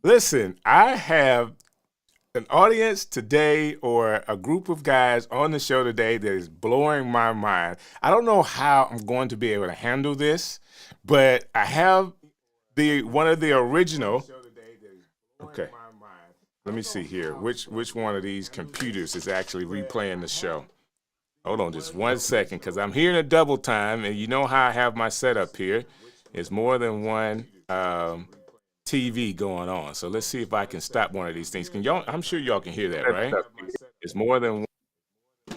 Listen, I have an audience today or a group of guys on the show today that is blowing my mind. I don't know how I'm going to be able to handle this, but I have the one of the original. Okay. Let me see here. Which one of these computers is actually replaying the show? Hold on just 1 second, because I'm hearing a double time, and you know how I have my setup here. It's more than one TV going on. So let's see if I can stop one of these things. Can y'all? I'm sure y'all can hear that, right? It's more than one.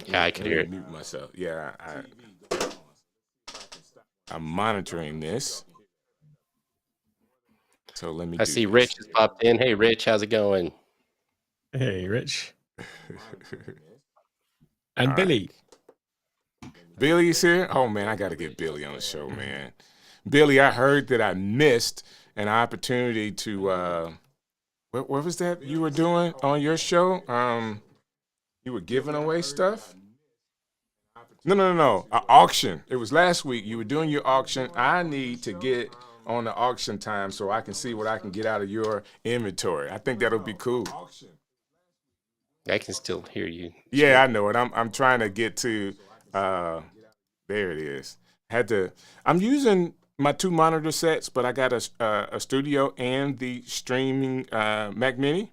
Yeah, I could Let hear me it. mute myself. Yeah, I'm monitoring this. So let me I do see Rich this. has popped in. Hey, Rich, how's it going? Hey, Rich. All And right. Billy. Billy's here. Oh man, I got to get Billy on the show, man. Billy, I heard that I missed an opportunity to. What was that you were doing on your show? You were giving away stuff. No. An auction. It was last week. You were doing your auction. I need to get on the auction time so I can see what I can get out of your inventory. I think that'll be cool. I can still hear you, Yeah, Strick. I know it. I'm trying to get to. Uh, there it is. Had to. I'm using my two monitor sets, but I got a studio and the streaming Mac Mini,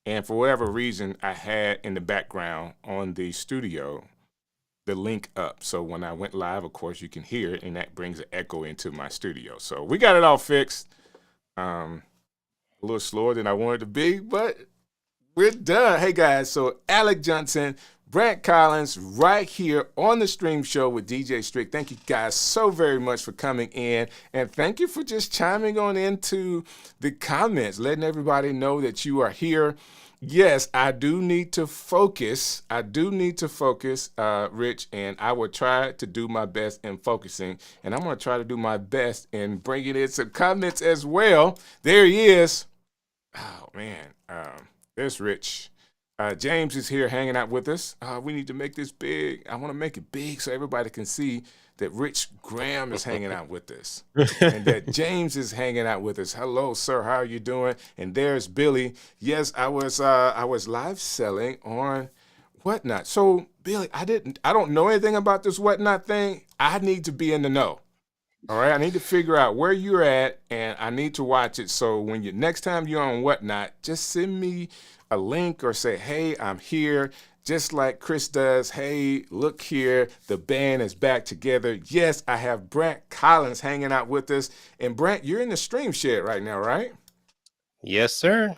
and for whatever reason, I had in the background on the studio the link up. So when I went live, of course, you can hear it, and that brings an echo into my studio. So we got it all fixed. A little slower than I wanted to be, but we're done. Hey guys, so Alec Johnson, Brant Collins, right here on the stream show with DJ Strick. Thank you guys so very much for coming in, and thank you for just chiming on into the comments, letting everybody know that you are here. Yes, I do need to focus. Rich, and I will try to do my best in focusing. And I'm going to try to do my best in bringing in some comments as well. There he is. Oh, man. There's Rich. James is here hanging out with us. We need to make this big. I want to make it big so everybody can see that Rich Graham is hanging out with us and that James is hanging out with us. Hello, sir. How are you doing? And there's Billy. Yes, I was live selling on Whatnot. So, Billy, I don't know anything about this Whatnot thing. I need to be in the know. All right, I need to figure out where you're at, and I need to watch it. So when you next time you're on Whatnot, just send me a link or say, "Hey, I'm here." Just like Chris does. Hey, look here, the band is back together. Yes, I have Brant Collins hanging out with us, and Brant, you're in the stream shed right now, right? Yes, sir.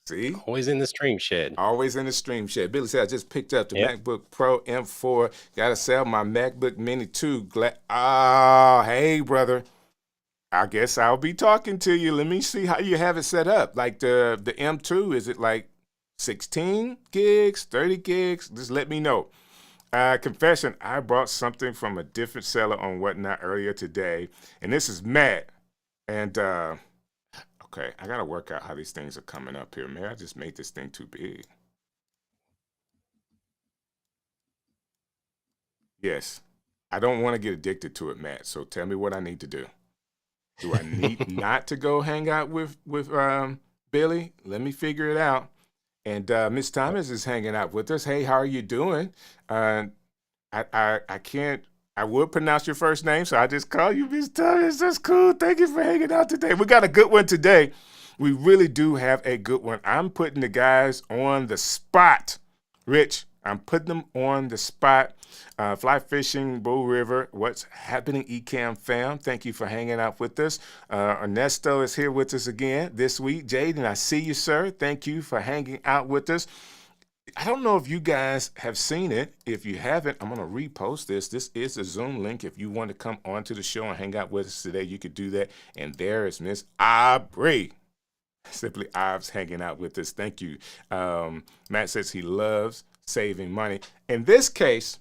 See, Always in the stream shed. always in the stream shed. Billy said, I just picked up the Yep. MacBook Pro M4. Got to sell my MacBook Mini too. Glad. Ah, hey, brother. I guess I'll be talking to you. Let me see how you have it set up. Like the M2, is it like 16 gigs, 30 gigs? Just let me know. Confession, I bought something from a different seller on Whatnot earlier today, and this is Matt. And okay, I gotta work out how these things are coming up here. Man, I just made this thing too big. Yes, I don't want to get addicted to it, Matt. So tell me what I need to do. Do I need not to go hang out with Billy? Let me figure it out. And Miss Thomas is hanging out with us. Hey, how are you doing? Uh, I can't. I would pronounce your first name, so I just call you Miss Thomas. That's cool. Thank you for hanging out today. We got a good one today. We really do have a good one. I'm putting the guys on the spot. Rich, I'm putting them on the spot. Fly fishing, Bull River. What's happening, Ecamm fam? Thank you for hanging out with us. Ernesto is here with us again this week. Jaden, I see you, sir. Thank you for hanging out with us. I don't know if you guys have seen it. If you haven't, I'm going to repost this. This is a Zoom link. If you want to come onto the show and hang out with us today, you could do that. And there is Miss Aubrey. Simply Ives hanging out with us. Thank you. Matt says he loves saving money. In this case,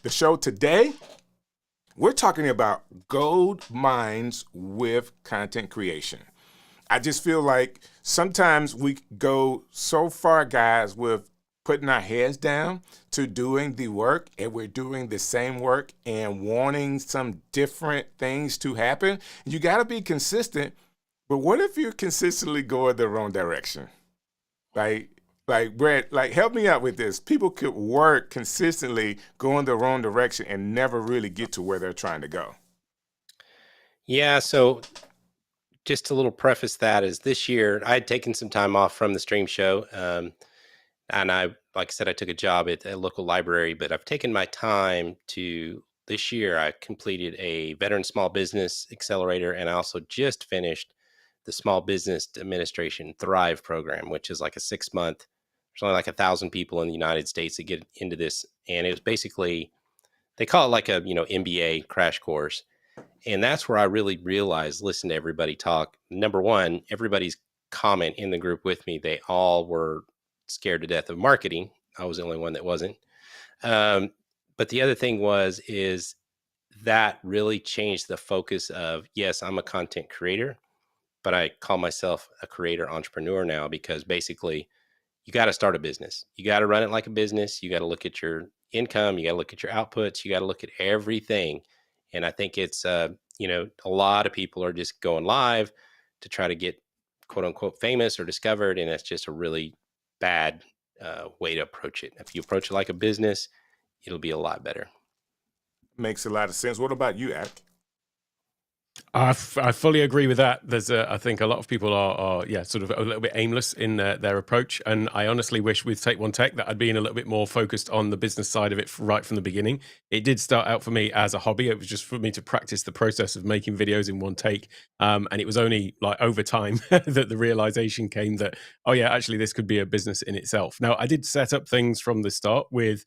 the show today, we're talking about gold mines with content creation. I just feel like sometimes we go so far, guys, with putting our heads down to doing the work, and we're doing the same work and wanting some different things to happen. You got to be consistent, But what if you're consistently going the wrong direction? Like, Brett, like, help me out with this. People could work consistently going the wrong direction and never really get to where they're trying to go. Yeah, so just a little preface that is this year I had taken some time off from the stream show. And like I said, I took a job at a local library, but I've taken my time to this year. I completed a veteran small business accelerator, and I also just finished the Small Business Administration Thrive program, which is like a 6-month. There's only like 1,000 people in the United States that get into this, and it was basically they call it like a MBA crash course. And that's where I really realized, listen to everybody talk. Number one, everybody's comment in the group with me, they all were scared to death of marketing. I was the only one that wasn't. But the other thing is that really changed the focus of, yes, I'm a content creator, but I call myself a creator entrepreneur now, because basically you got to start a business. You got to run it like a business. You got to look at your income. You got to look at your outputs. You got to look at everything. And I think it's, a lot of people are just going live to try to get quote unquote famous or discovered. And that's just a really bad way to approach it. If you approach it like a business, it'll be a lot better. Makes a lot of sense. What about you, Ak? I fully agree with that. There's, I think a lot of people are sort of a little bit aimless in their approach, and I honestly wish with Take One Tech that I'd been a little bit more focused on the business side of it right from the beginning. It did start out for me as a hobby. It was just for me to practice the process of making videos in one take, and it was only like over time that the realization came that, oh yeah, actually this could be a business in itself. Now, I did set up things from the start with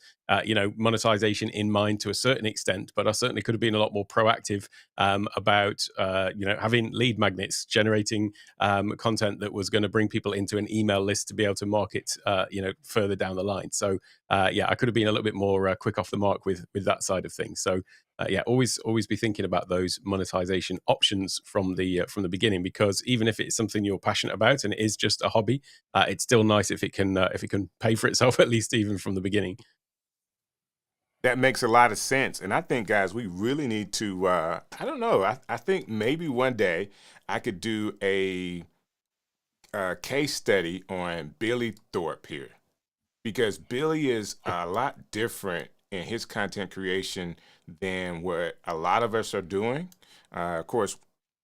monetization in mind to a certain extent, but I certainly could have been a lot more proactive about having lead magnets, generating content that was going to bring people into an email list to be able to market further down the line. So I could have been a little bit more quick off the mark with that side of things. So always be thinking about those monetization options from the beginning, because even if it's something you're passionate about and it is just a hobby, it's still nice if it can pay for itself, at least even from the beginning. That makes a lot of sense. And I think, guys, we really need to, I don't know, I think maybe one day I could do a case study on Billy Thorpe here, because Billy is a lot different in his content creation than what a lot of us are doing. Of course,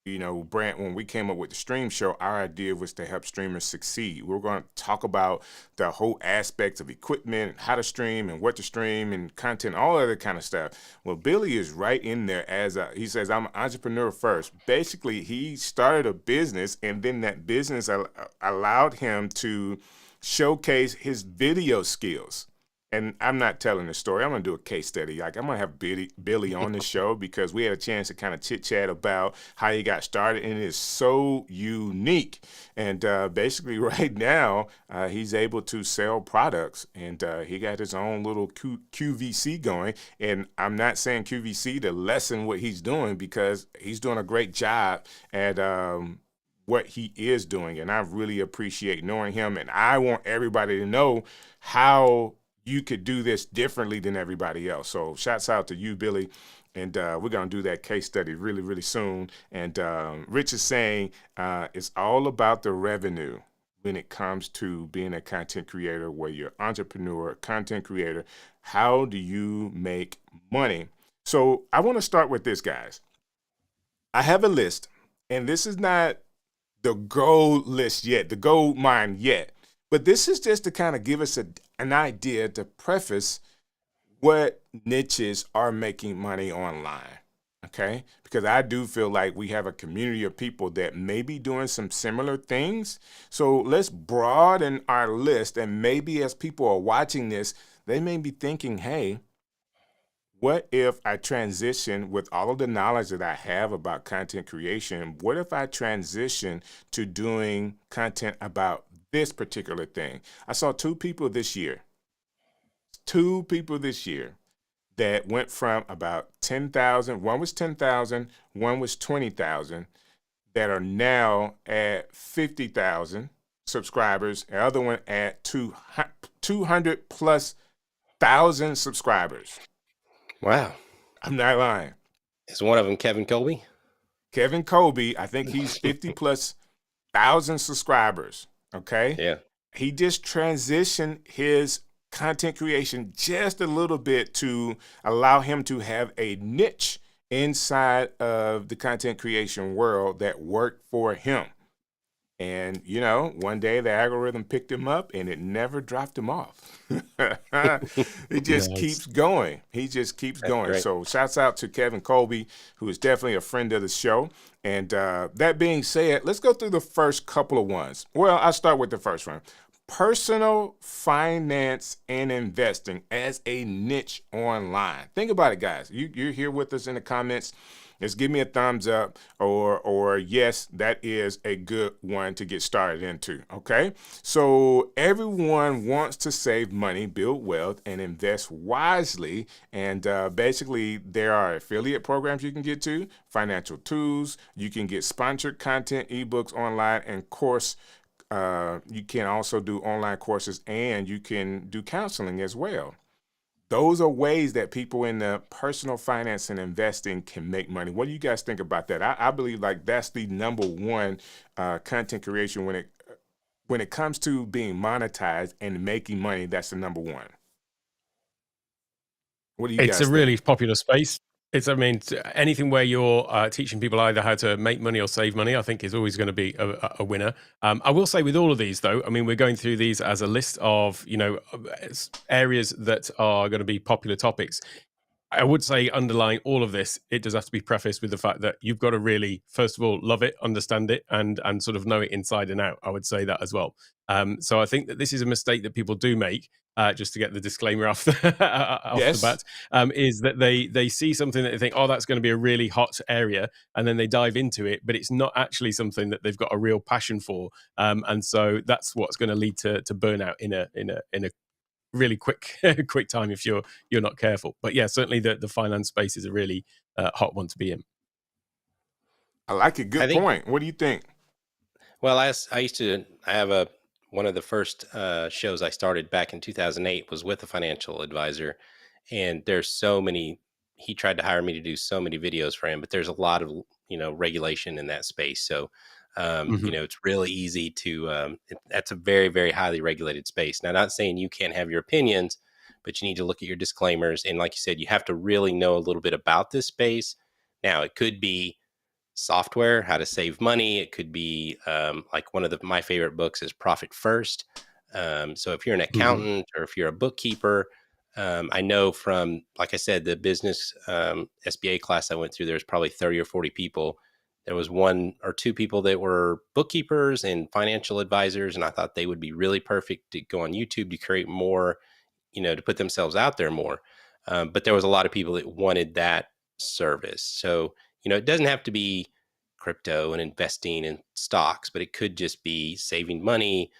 Brant, when we came up with the stream show, our idea was to help streamers succeed. We're going to talk about the whole aspects of equipment, how to stream and what to stream and content, all other kind of stuff. Well, Billy is right in there he says, I'm an entrepreneur first. Basically, he started a business, and then that business allowed him to showcase his video skills. And I'm not telling the story. I'm going to do a case study. Like, I'm going to have Billy on the show, because we had a chance to kind of chit chat about how he got started, and it is so unique. And basically right now, he's able to sell products, and he got his own little QVC going. And I'm not saying QVC to lessen what he's doing, because he's doing a great job at what he is doing. And I really appreciate knowing him. And I want everybody to know how you could do this differently than everybody else. So shouts out to you, Billy. And we're going to do that case study really, really soon. And Rich is saying it's all about the revenue when it comes to being a content creator, where you're entrepreneur, content creator. How do you make money? So I want to start with this, guys. I have a list, and this is not the gold list yet, the gold mine yet. But this is just to kind of give us an idea to preface what niches are making money online, okay? Because I do feel like we have a community of people that may be doing some similar things. So let's broaden our list, and maybe as people are watching this, they may be thinking, hey, what if I transition with all of the knowledge that I have about content creation? What if I transition to doing content about this particular thing? I saw two people this year that went from about 10,000. One was 10,000, one was 20,000, that are now at 50,000 subscribers. The other one at 200 plus thousand subscribers. Wow. I'm not lying. Is one of them Kevin Colby? Kevin Colby, I think he's 50 plus 1,000 subscribers. Okay. Yeah. He just transitioned his content creation just a little bit to allow him to have a niche inside of the content creation world that worked for him. And, you know, one day the algorithm picked him up and it never dropped him off. It just Nice. keeps going. He just keeps That's going. great. So shouts out to Kevin Colby, who is definitely a friend of the show. And that being said, let's go through the first couple of ones. Well, I'll start with the first one. Personal finance and investing as a niche online. Think about it, guys. You're here with us in the comments. Just give me a thumbs up or yes, that is a good one to get started into. Okay. So everyone wants to save money, build wealth, and invest wisely. And basically, there are affiliate programs you can get to, financial tools. You can get sponsored content, ebooks online, and course. You can also do online courses and you can do counseling as well. Those are ways that people in the personal finance and investing can make money. What do you guys think about that? I believe like that's the number one content creation when it comes to being monetized and making money. That's the number one. What do you It's guys a think? really popular space. I mean, anything where you're teaching people either how to make money or save money, I think is always going to be a winner. I will say with all of these, though, I mean, we're going through these as a list of, areas that are going to be popular topics. I would say underlying all of this, it does have to be prefaced with the fact that you've got to really, first of all, love it, understand it, and sort of know it inside and out. I would say that as well. So I think that this is a mistake that people do make. Just to get the disclaimer off off the Yes. bat, is that they see something that they think, oh, that's going to be a really hot area, and then they dive into it, but it's not actually something that they've got a real passion for, and so that's what's going to lead to burnout in a really quick time if you're not careful. But yeah, certainly the finance space is a really hot one to be in. I like it. I Good think, point. What do you think? well, I have one of the first shows I started back in 2008 was with a financial advisor. And there's so many, he tried to hire me to do so many videos for him, but there's a lot of, regulation in that space. So, Mm-hmm. it's really easy to, that's a very, very highly regulated space. Now, not saying you can't have your opinions, but you need to look at your disclaimers. And like you said, you have to really know a little bit about this space. Now, it could be software, how to save money. It could be like one of my favorite books is Profit First. So if you're an Mm-hmm. accountant or if you're a bookkeeper, I know from, like I said, the business SBA class I went through, there's probably 30 or 40 people. There was one or two people that were bookkeepers and financial advisors, and I thought they would be really perfect to go on YouTube to create more, to put themselves out there more. But there was a lot of people that wanted that service. So, it doesn't have to be crypto and investing in stocks, but it could just be saving money,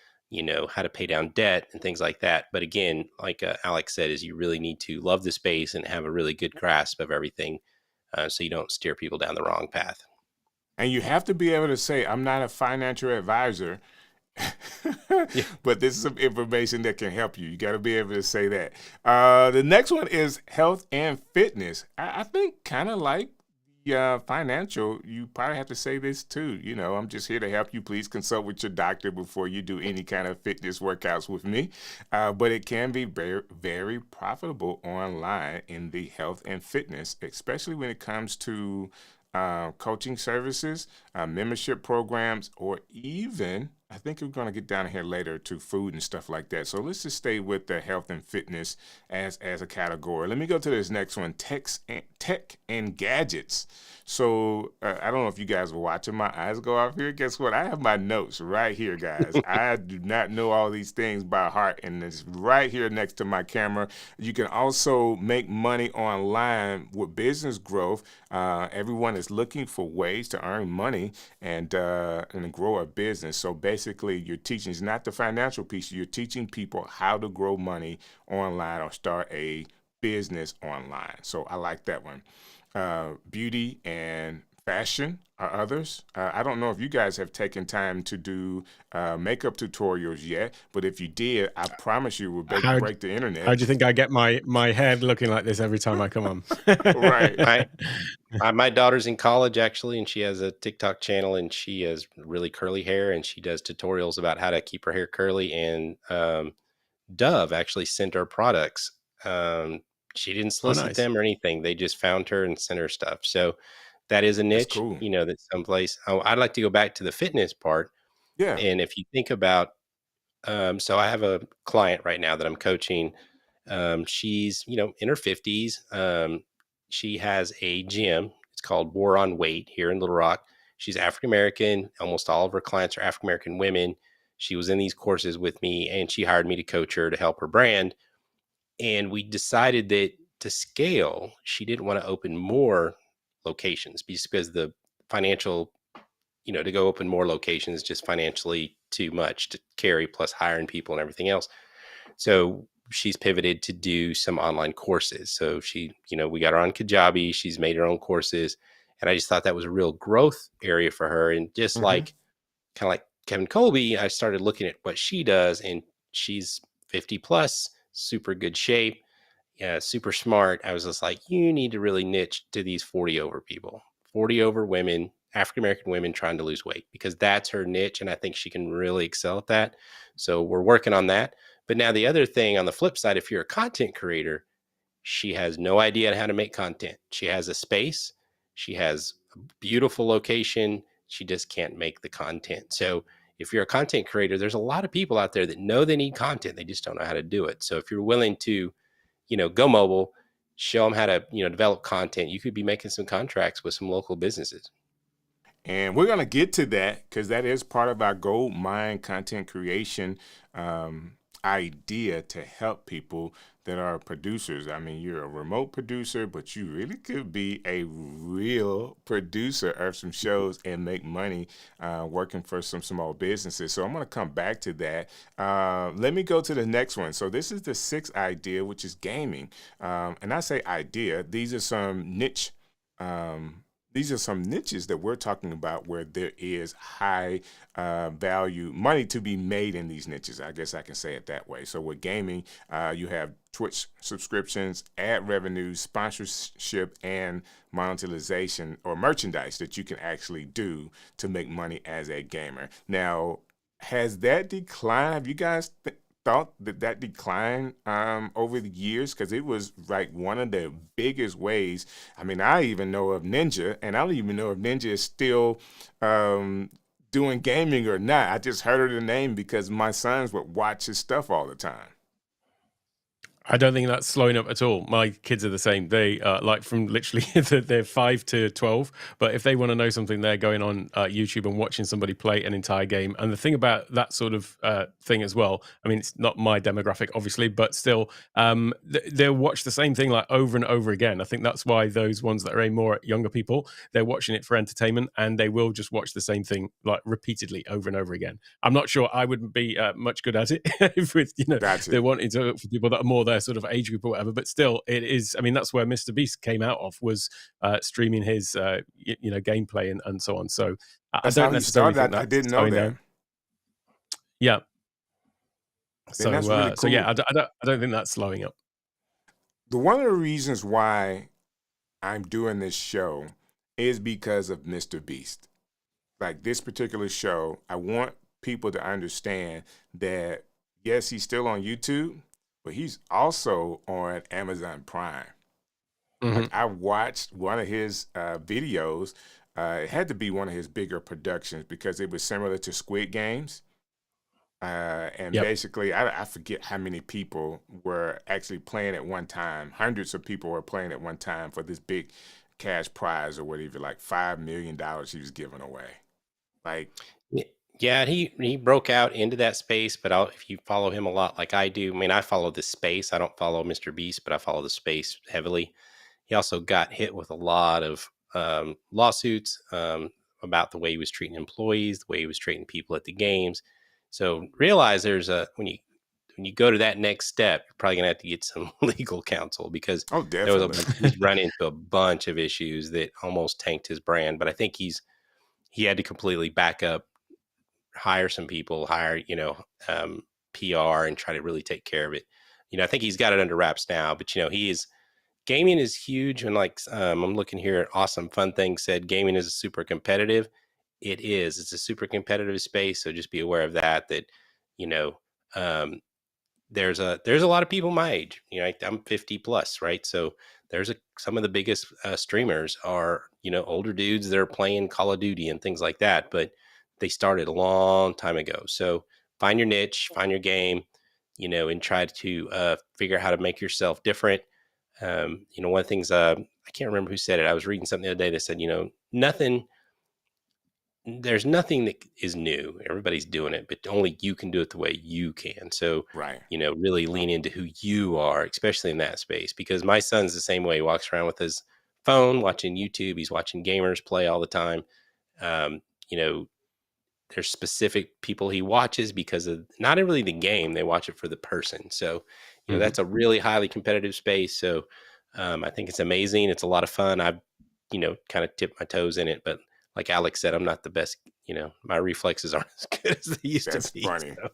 how to pay down debt and things like that. But again, like Alex said, is you really need to love the space and have a really good grasp of everything, so you don't steer people down the wrong path. And you have to be able to say, I'm not a financial advisor, Yeah. but this is some information that can help you. You got to be able to say that. The next one is health and fitness. I think kind of like financial, you probably have to say this too. I'm just here to help you. Please consult with your doctor before you do any kind of fitness workouts with me. But it can be very, very profitable online in the health and fitness, especially when it comes to coaching services, membership programs, or even, I think we're going to get down here later to food and stuff like that. So let's just stay with the health and fitness as a category. Let me go to this next one, tech and gadgets. So I don't know if you guys were watching my eyes go off here. Guess what? I have my notes right here, guys. I do not know all these things by heart, and it's right here next to my camera. You can also make money online with business growth. Everyone is looking for ways to earn money and grow a business. So basically, you're teaching, it's not the financial piece, you're teaching people how to grow money online or start a business online. So I like that one. Beauty and fashion or others. I don't know if you guys have taken time to do makeup tutorials yet, but if you did, I promise you will How break the how internet. do you think I get my head looking like this every time I come on? Right. My daughter's in college actually, and she has a TikTok channel, and she has really curly hair, and she does tutorials about how to keep her hair curly. And Dove actually sent her products. Um, she didn't Oh, solicit nice. them or anything. They just found her and sent her stuff. So that is a That's niche, cool. that someplace. Oh, I'd like to go back to the fitness part. Yeah. And if you think about, so I have a client right now that I'm coaching. She's, in her 50s. She has a gym. It's called War on Weight here in Little Rock. She's African American. Almost all of her clients are African American women. She was in these courses with me, and she hired me to coach her to help her brand. And we decided that to scale, she didn't want to open more locations because the financial, to go open more locations is just financially too much to carry, plus hiring people and everything else. So she's pivoted to do some online courses. So we got her on Kajabi. She's made her own courses. And I just thought that was a real growth area for her. And just Hmm. kind of like Kevin Colby, I started looking at what she does, and she's 50 plus, super good shape, yeah, super smart. I was just like, you need to really niche to these 40 over people, 40 over women, African American women trying to lose weight, because that's her niche. And I think she can really excel at that. So we're working on that. But now the other thing on the flip side, if you're a content creator, she has no idea how to make content. She has a space, she has a beautiful location. She just can't make the content. So if you're a content creator, there's a lot of people out there that know they need content. They just don't know how to do it. So if you're willing to, go mobile, show them how to, develop content, you could be making some contracts with some local businesses. And we're going to get to that because that is part of our Goldmine content creation idea to help people that are producers. I mean, you're a remote producer, but you really could be a real producer of some shows and make money working for some small businesses. So I'm going to come back to that. Let me go to the next one. So this is the sixth idea, which is gaming. And I say idea, these are some niche. These are some niches that we're talking about where there is high value money to be made in these niches. I guess I can say it that way. So with gaming, you have Twitch subscriptions, ad revenues, sponsorship, and monetization or merchandise that you can actually do to make money as a gamer. Now, has that declined? Have you guys thought that declined over the years? Because it was like one of the biggest ways. I mean, I even know of Ninja, and I don't even know if Ninja is still doing gaming or not. I just heard of the name because my sons would watch his stuff all the time. I don't think that's slowing up at all. My kids are the same. They like from literally they're 5 to 12. But if they want to know something, they're going on YouTube and watching somebody play an entire game. And the thing about that sort of thing as well, I mean, it's not my demographic, obviously, but still, they'll watch the same thing like over and over again. I think that's why those ones that are aimed more at younger people, they're watching it for entertainment, and they will just watch the same thing like repeatedly over and over again. I'm not sure I wouldn't be much good at it if with Gotcha. they're wanting to look for people that are more their sort of age group or whatever. But still, it is. I mean, that's where Mr. Beast came out of, was streaming his gameplay and so on. So I That's how don't he necessarily started. think I that's didn't know slowing that. down. Yeah. And that's really So yeah, cool. I don't think that's slowing up. One of the reasons why I'm doing this show is because of Mr. Beast. Like this particular show, I want people to understand that yes, he's still on YouTube, but he's also on Amazon Prime. Like Mm-hmm. I watched one of his videos. It had to be one of his bigger productions because it was similar to Squid Games. And Yep. basically, I forget how many people were actually playing at one time. Hundreds of people were playing at one time for this big cash prize or whatever, like $5 million he was giving away. Like, Yeah, he broke out into that space, but if you follow him a lot, like I do, I mean, I follow this space. I don't follow Mr. Beast, but I follow the space heavily. He also got hit with a lot of lawsuits about the way he was treating employees, the way he was treating people at the games. So realize when you go to that next step, you're probably gonna have to get some legal counsel, because Oh, there was definitely. he's run into a bunch of issues that almost tanked his brand. But I think he had to completely back up, hire some people, hire, PR, and try to really take care of it. I think he's got it under wraps now, but gaming is huge. And like, I'm looking here at Awesome Fun Thing said gaming is super competitive. It is. It's a super competitive space. So just be aware of that, you know, um, there's a lot of people my age. I'm 50 plus, right? So some of the biggest streamers are older dudes that are playing Call of Duty and things like that, but they started a long time ago. So find your niche, find your game, and try to figure out how to make yourself different. One of the things, I can't remember who said it. I was reading something the other day that said, there's nothing that is new. Everybody's doing it, but only you can do it the way you can. So, Right. really lean into who you are, especially in that space, because my son's the same way. He walks around with his phone, watching YouTube. He's watching gamers play all the time. Um, you know, there's specific people he watches because of not really the game. They watch it for the person. So, that's a really highly competitive space. So, I think it's amazing. It's a lot of fun. I've, kind of tipped my toes in it, but like Alex said, I'm not the best. My reflexes aren't as good as they used to That's be. funny. So.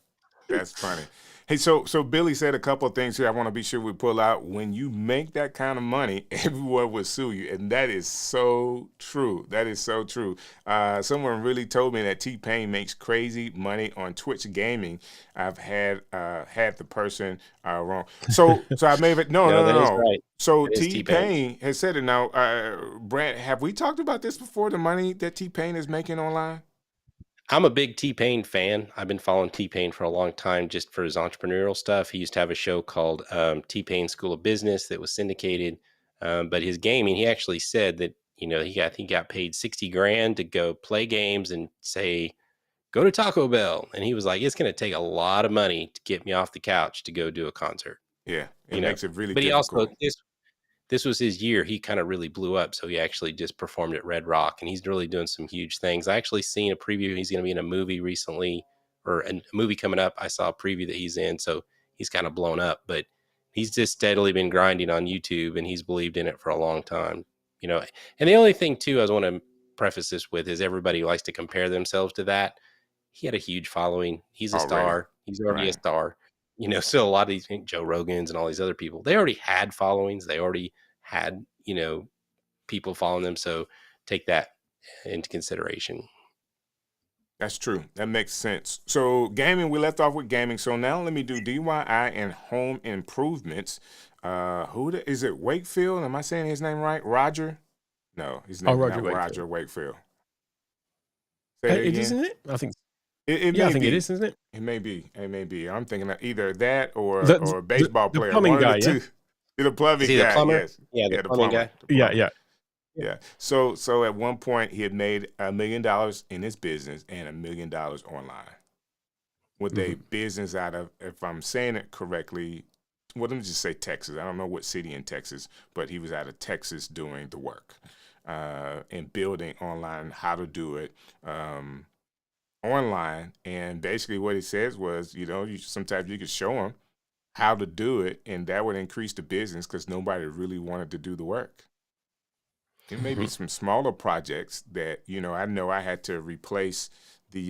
That's funny. Hey, so Billy said a couple of things here I want to be sure we pull out. When you make that kind of money, everyone will sue you. And that is so true. That is so true. Someone really told me that T-Pain makes crazy money on Twitch gaming. I've had the person wrong. So I may have no. That is right. So It is T-Pain. T-Pain has said it now. Brant, have we talked about this before? The money that T-Pain is making online? I'm a big T-Pain fan. I've been following T-Pain for a long time just for his entrepreneurial stuff. He used to have a show called T-Pain School of Business that was syndicated. But his gaming, he actually said that, he got paid 60 grand to go play games and say, go to Taco Bell. And he was like, it's going to take a lot of money to get me off the couch to go do a concert. Yeah, it makes it really But he also, difficult. this was his year. He kind of really blew up. So he actually just performed at Red Rock, and he's really doing some huge things. I actually seen a preview. He's going to be in a movie recently, or a movie coming up. I saw a preview that he's in. So he's kind of blown up, but he's just steadily been grinding on YouTube, and he's believed in it for a long time, and the only thing too, I want to preface this with is everybody likes to compare themselves to that. He had a huge following. He's a Already. star. He's already a Right. star. So a lot of these Joe Rogans and all these other people, they already had followings. They already had, people following them. So take that into consideration. That's true. That makes sense. So gaming, we left off with gaming. So now let me do DIY and home improvements. Is it Wakefield? Am I saying his name right? Roger? No, his name is Roger not Wakefield. Roger Wakefield. Say it It again. isn't it? I think. It Yeah, may I think be. it is, isn't it? It may be. It may be. I'm thinking of either that or a The baseball player. plumbing One guy, of the yeah? two. The plumbing Is he the guy. plumber? Yes. Yeah, the The plumbing plumber. guy. The Yeah, plumber. yeah. Yeah. So at one point he had made $1 million in his business and $1 million online with a business out of, if I'm saying it correctly, well, let me just say Texas. I don't know what city in Texas, but he was out of Texas doing the work and building online how to do it online. And basically what he says was, sometimes you could show him how to do it, and that would increase the business because nobody really wanted to do the work. It may be some smaller projects that, I know I had to replace the,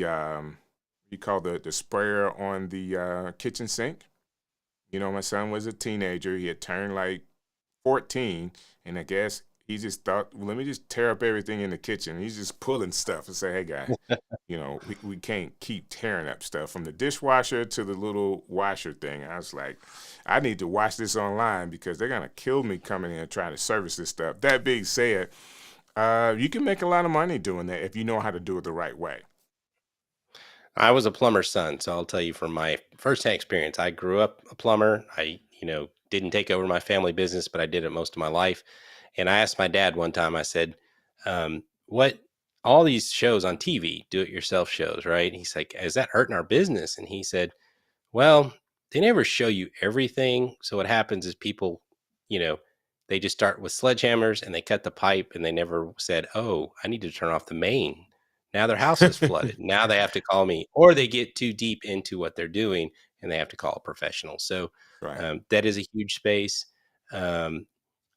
you call the sprayer on the kitchen sink. My son was a teenager. He had turned like 14, and I guess he just thought, well, let me just tear up everything in the kitchen. He's just pulling stuff and say, hey, guy, we can't keep tearing up stuff from the dishwasher to the little washer thing. I was like, I need to watch this online because they're going to kill me coming in and trying to service this stuff. That being said, you can make a lot of money doing that if you know how to do it the right way. I was a plumber's son, so I'll tell you from my firsthand experience. I grew up a plumber. I, didn't take over my family business, but I did it most of my life. And I asked my dad one time, I said, what all these shows on TV, do it yourself shows, right? He's like, is that hurting our business? And he said, well, they never show you everything. So what happens is people, they just start with sledgehammers and they cut the pipe, and they never said, oh, I need to turn off the main. Now their house is flooded. Now they have to call me, or they get too deep into what they're doing and they have to call a professional. So Right. that is a huge space. The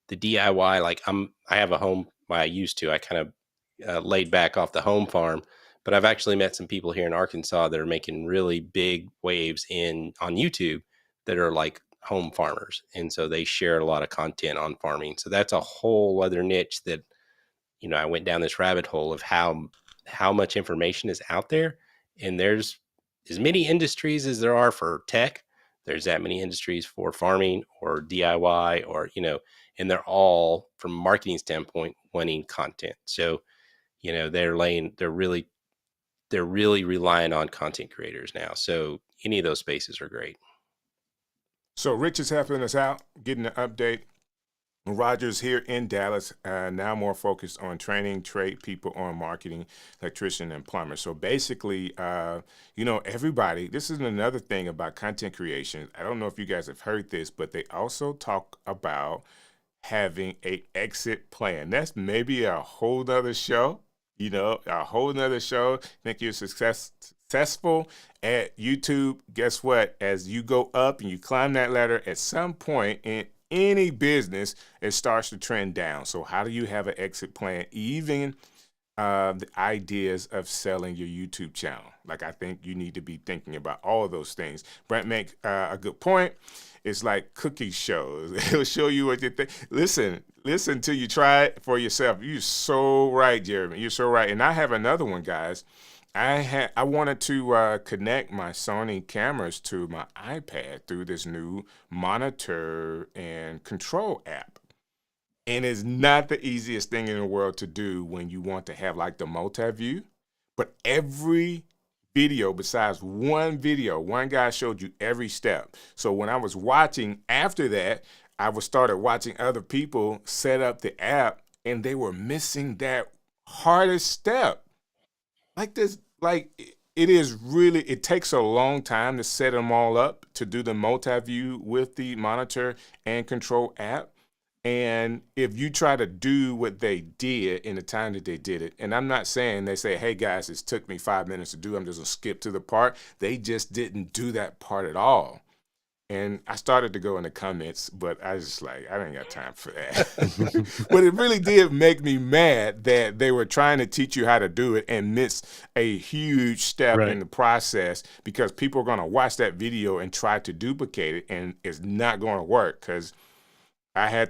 DIY, like I have a home. Well, I used to. I kind of laid back off the home farm, but I've actually met some people here in Arkansas that are making really big waves on YouTube that are like home farmers, and so they share a lot of content on farming. So that's a whole other niche that I went down this rabbit hole of how much information is out there, and there's as many industries as there are for tech. There's that many industries for farming or DIY or and they're all from a marketing standpoint wanting content. So they're really relying on content creators now. So any of those spaces are great. So Rich is helping us out, getting an update. Roger's here in Dallas, now more focused on training trade people on marketing, electrician, and plumber. So basically, everybody, this is another thing about content creation. I don't know if you guys have heard this, but they also talk about having a exit plan. That's maybe a whole nother show, a whole nother show. Think you're successful at YouTube. Guess what? As you go up and you climb that ladder, at some point in any business, it starts to trend down. So how do you have an exit plan? Even the ideas of selling your YouTube channel. Like, I think you need to be thinking about all of those things. Brent make a good point. It's like cookie shows. It'll show you what you think. Listen till you try it for yourself. You're so right, Jeremy. You're so right. And I have another one, guys. I wanted to connect my Sony cameras to my iPad through this new monitor and control app. And it's not the easiest thing in the world to do when you want to have like the multi-view. But every video, besides one video, one guy showed you every step. So when I was watching after that, I started watching other people set up the app, and they were missing that hardest step. Like this, it takes a long time to set them all up to do the multi-view with the monitor and control app. And if you try to do what they did in the time that they did it, and I'm not saying they say, hey guys, it took me 5 minutes to do, I'm just gonna skip to the part. They just didn't do that part at all. And I started to go in the comments, but I was just like, I didn't got time for that. But it really did make me mad that they were trying to teach you how to do it and miss a huge step in the process, because people are going to watch that video and try to duplicate it, and it's not going to work, because I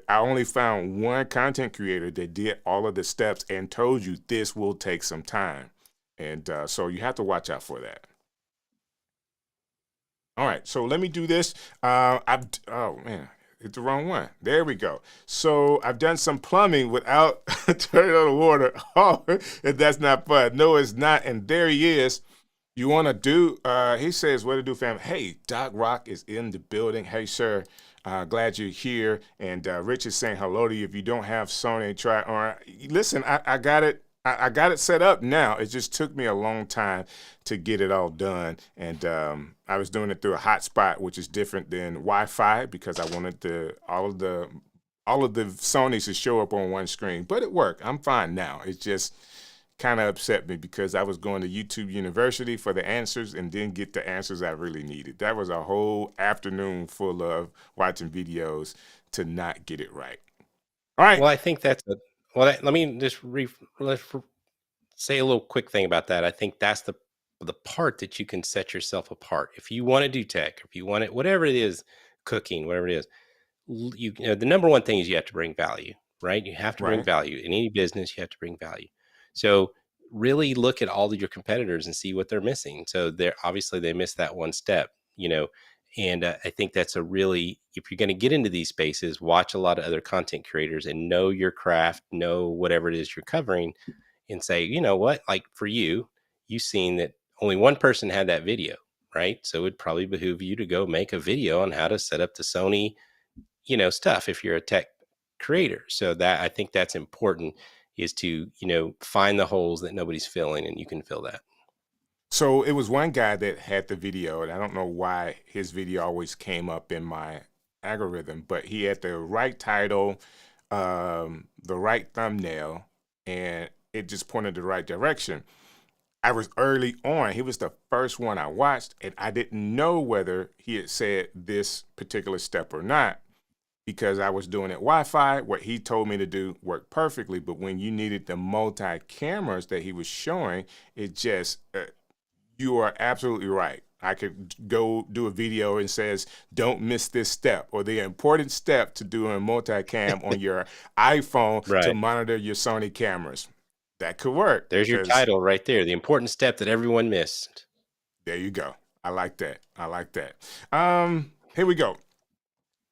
only found one content creator that did all of the steps and told you this will take some time. And so you have to watch out for that. All right, so let me do this. Oh man, hit the wrong one. There we go. So I've done some plumbing without turning on the water. Oh, that's not fun. No, it's not. And there he is. You want to do, he says, what to do, fam? Hey, Doc Rock is in the building. Hey, sir, glad you're here. And Rich is saying hello to you. If you don't have Sony, try, or listen, I got it. I got it set up now. It just took me a long time to get it all done. And I was doing it through a hotspot, which is different than Wi-Fi, because I wanted all of the Sonys to show up on one screen. But it worked. I'm fine now. It just kind of upset me because I was going to YouTube University for the answers and didn't get the answers I really needed. That was a whole afternoon full of watching videos to not get it right. All right. Well, I think let me just let's say a little quick thing about that. I think that's the part that you can set yourself apart. If you want to do tech, if you want it, whatever it is, cooking, whatever it is, the number one thing is you have to bring value, right? You have to bring value in any business. You have to bring value. So really look at all of your competitors and see what they're missing. So they missed that one step, and I think that's if you're going to get into these spaces, watch a lot of other content creators and know your craft, know whatever it is you're covering, and say, you know what, like for you've seen that only one person had that video, right? So it would probably behoove you to go make a video on how to set up the Sony, stuff if you're a tech creator. So that, I think that's important, is to, find the holes that nobody's filling, and you can fill that. So it was one guy that had the video, and I don't know why his video always came up in my algorithm, but he had the right title, the right thumbnail, and it just pointed the right direction. I was early on. He was the first one I watched, and I didn't know whether he had said this particular step or not because I was doing it Wi-Fi. What he told me to do worked perfectly, but when you needed the multi-cameras that he was showing, it just, you are absolutely right. I could go do a video and says, don't miss this step, or the important step to doing multicam on your iPhone to Right. monitor your Sony cameras. That could work There's your because title right there. The important step that everyone missed. there you go. I like that. I like that. Here we go.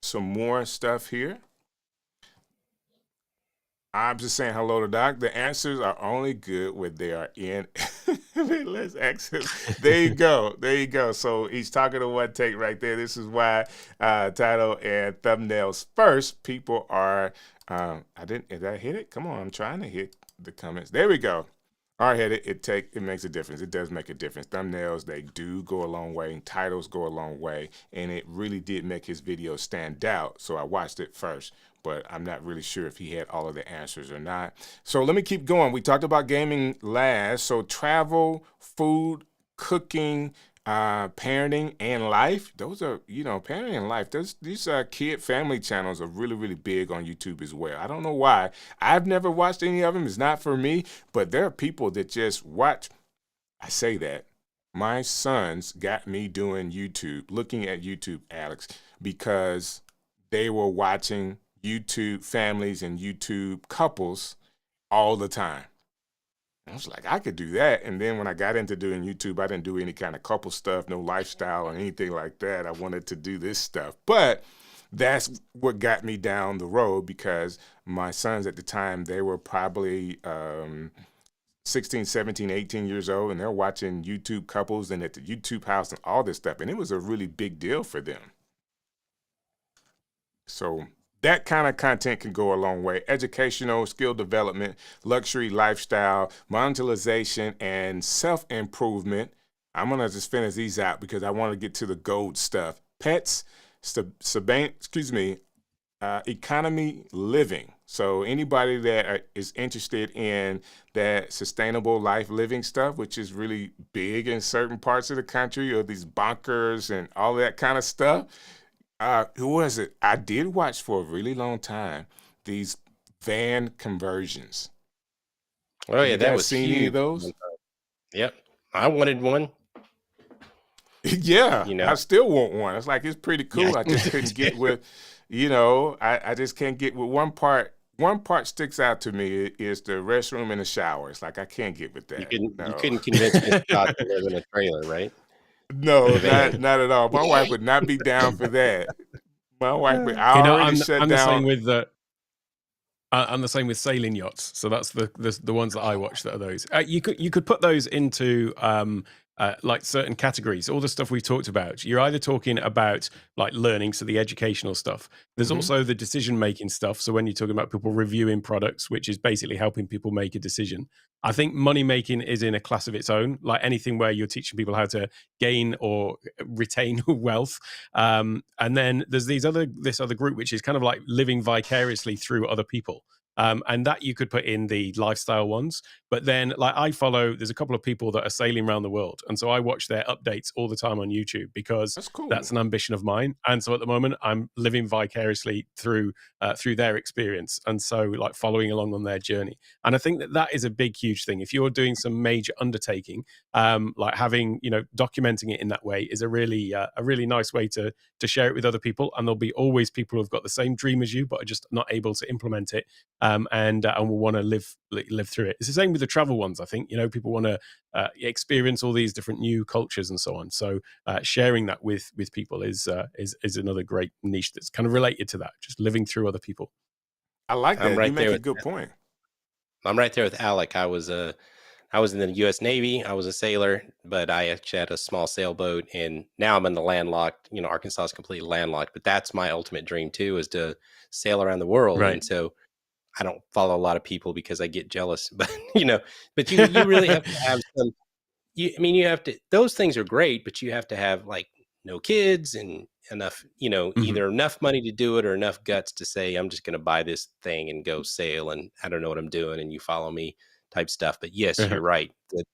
Some more stuff here. I'm just saying hello to Doc. The answers are only good when they are in. Let's access. There you go. There you go. So he's talking to one take right there. This is why title and thumbnails first. People are. Did I hit it? Come on. I'm trying to hit the comments. There we go. Hard headed. It makes a difference. It does make a difference. Thumbnails, they do go a long way, and titles go a long way. And it really did make his video stand out. So I watched it first, but I'm not really sure if he had all of the answers or not. So let me keep going. We talked about gaming last. So travel, food, cooking, parenting, and life. Those are, parenting and life. These kid family channels are really, really big on YouTube as well. I don't know why. I've never watched any of them. It's not for me, but there are people that just watch. I say that. My sons got me doing YouTube, looking at YouTube, Alex, because they were watching YouTube families and YouTube couples all the time. I was like, I could do that. And then when I got into doing YouTube, I didn't do any kind of couple stuff, no lifestyle or anything like that. I wanted to do this stuff. But that's what got me down the road because my sons at the time, they were probably 16, 17, 18 years old, and they're watching YouTube couples and at the YouTube house and all this stuff. And it was a really big deal for them. So that kind of content can go a long way. Educational, skill development, luxury lifestyle, monetization, and self-improvement. I'm going to just finish these out because I want to get to the gold stuff. Pets, economy living. So anybody that is interested in that sustainable life living stuff, which is really big in certain parts of the country, or these bunkers and all that kind of stuff. Who was it? I did watch for a really long time these van conversions. Oh yeah, You that guys was seen any of huge. those? Yep, I wanted one. Yeah, You know, I still want one. It's like, it's pretty cool. yeah. I just couldn't get with, I just can't get with one part. One part sticks out to me is the restroom and the shower. It's like, I can't get with You that. couldn't you No. couldn't convince Miss Scott to live in a trailer, right? No, In a van. not at all. My wife would not be down for that. My wife would. I You know, already shut I'm the same down. with I'm the same with sailing yachts. So that's the ones that I watch that are those. You could put those into like certain categories. All the stuff we've talked about. You're either talking about like learning, so the educational stuff. There's Mhm. also the decision making stuff. So when you're talking about people reviewing products, which is basically helping people make a decision. I think money making is in a class of its own. Like anything where you're teaching people how to gain or retain wealth. And then there's this other group, which is kind of like living vicariously through other people. And that you could put in the lifestyle ones. But then, like, there's a couple of people that are sailing around the world. And so I watch their updates all the time on YouTube because That's cool. that's an ambition of mine. And so at the moment, I'm living vicariously through their experience. And so, like, following along on their journey. And I think that is a big, huge thing. If you're doing some major undertaking, like having, documenting it in that way is a really nice way to share it with other people. And there'll be always people who've got the same dream as you, but are just not able to implement it. And will want to live through it. It's the same with the travel ones. I think people want to experience all these different new cultures and so on. So sharing that with people is another great niche that's kind of related to that. Just living through other people. I like I'm that. right You make there a with good point. I'm right there with Alec. I was in the U.S. Navy. I was a sailor, but I actually had a small sailboat, and now I'm in the landlocked. Arkansas is completely landlocked, but that's my ultimate dream too, is to sail around the world. Right. And so I don't follow a lot of people because I get jealous, but but you really have to have some. You have to. Those things are great, but you have to have like no kids and enough, either enough money to do it or enough guts to say, I'm just going to buy this thing and go sail, and I don't know what I'm doing, and you follow me type stuff. But yes, Uh-huh. you're right.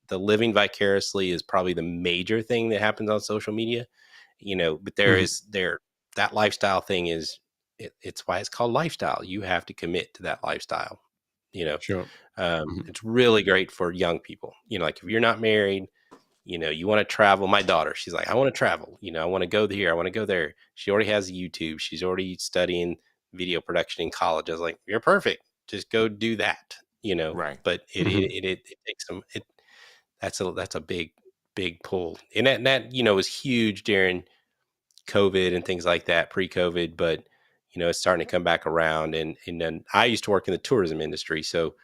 The living vicariously is probably the major thing that happens on social media, but that lifestyle thing is, it's why it's called lifestyle. You have to commit to that lifestyle. Sure. It's really great for young people. Like if you're not married, you want to travel. My daughter, she's like, I want to travel. I want to go here. I want to go there. She already has a YouTube. She's already studying video production in college. I was like, you're perfect. Just go do that. Right. But it takes some. That's a big pull, and that was huge during COVID and things like that, pre-COVID. But it's starting to come back around. And then I used to work in the tourism industry, so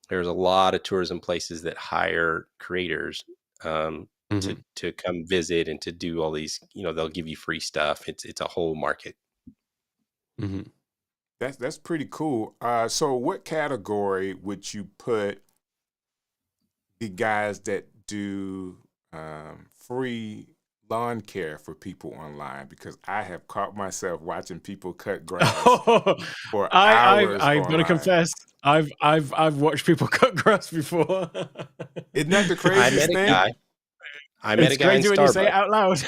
there's a lot of tourism places that hire creators to come visit and to do all these. They'll give you free stuff. It's a whole market. That's pretty cool. So what category would you put the guys that do free lawn care for people online? Because I have caught myself watching people cut grass for hours. I've got to confess, I've watched people cut grass before. Isn't that the craziest thing? I met a guy in It's crazy when you say it Starbucks. out loud.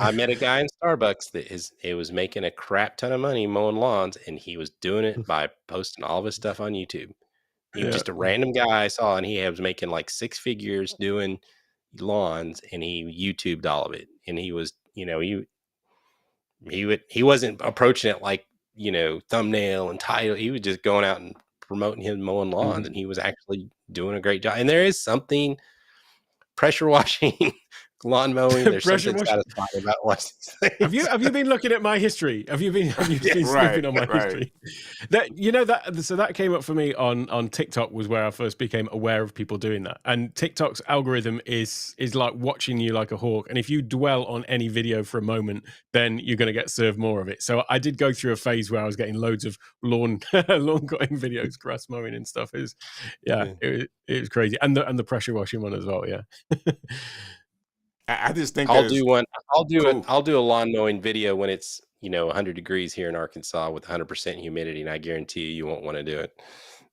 I met a guy in Starbucks it was making a crap ton of money mowing lawns, and he was doing it by posting all of his stuff on YouTube. He was just a random guy I saw, and he was making like 6 figures doing lawns, and he YouTubed all of it. And he was, he wasn't approaching it like, thumbnail and title. He was just going out and promoting him mowing lawns, and he was actually doing a great job. And there is something pressure washing, lawn mowing. There's something satisfying about watching these things. Have you been looking at my history? Have you been snooping on my history? So that came up for me on TikTok, was where I first became aware of people doing that. And TikTok's algorithm is like watching you like a hawk. And if you dwell on any video for a moment, then you're going to get served more of it. So I did go through a phase where I was getting loads of lawn cutting videos, grass mowing and stuff. It was crazy. And the pressure washing one as well. Yeah. I just think I'll do one. I'll do a lawn mowing video when it's 100 degrees here in Arkansas with 100% humidity, and I guarantee you won't want to do it.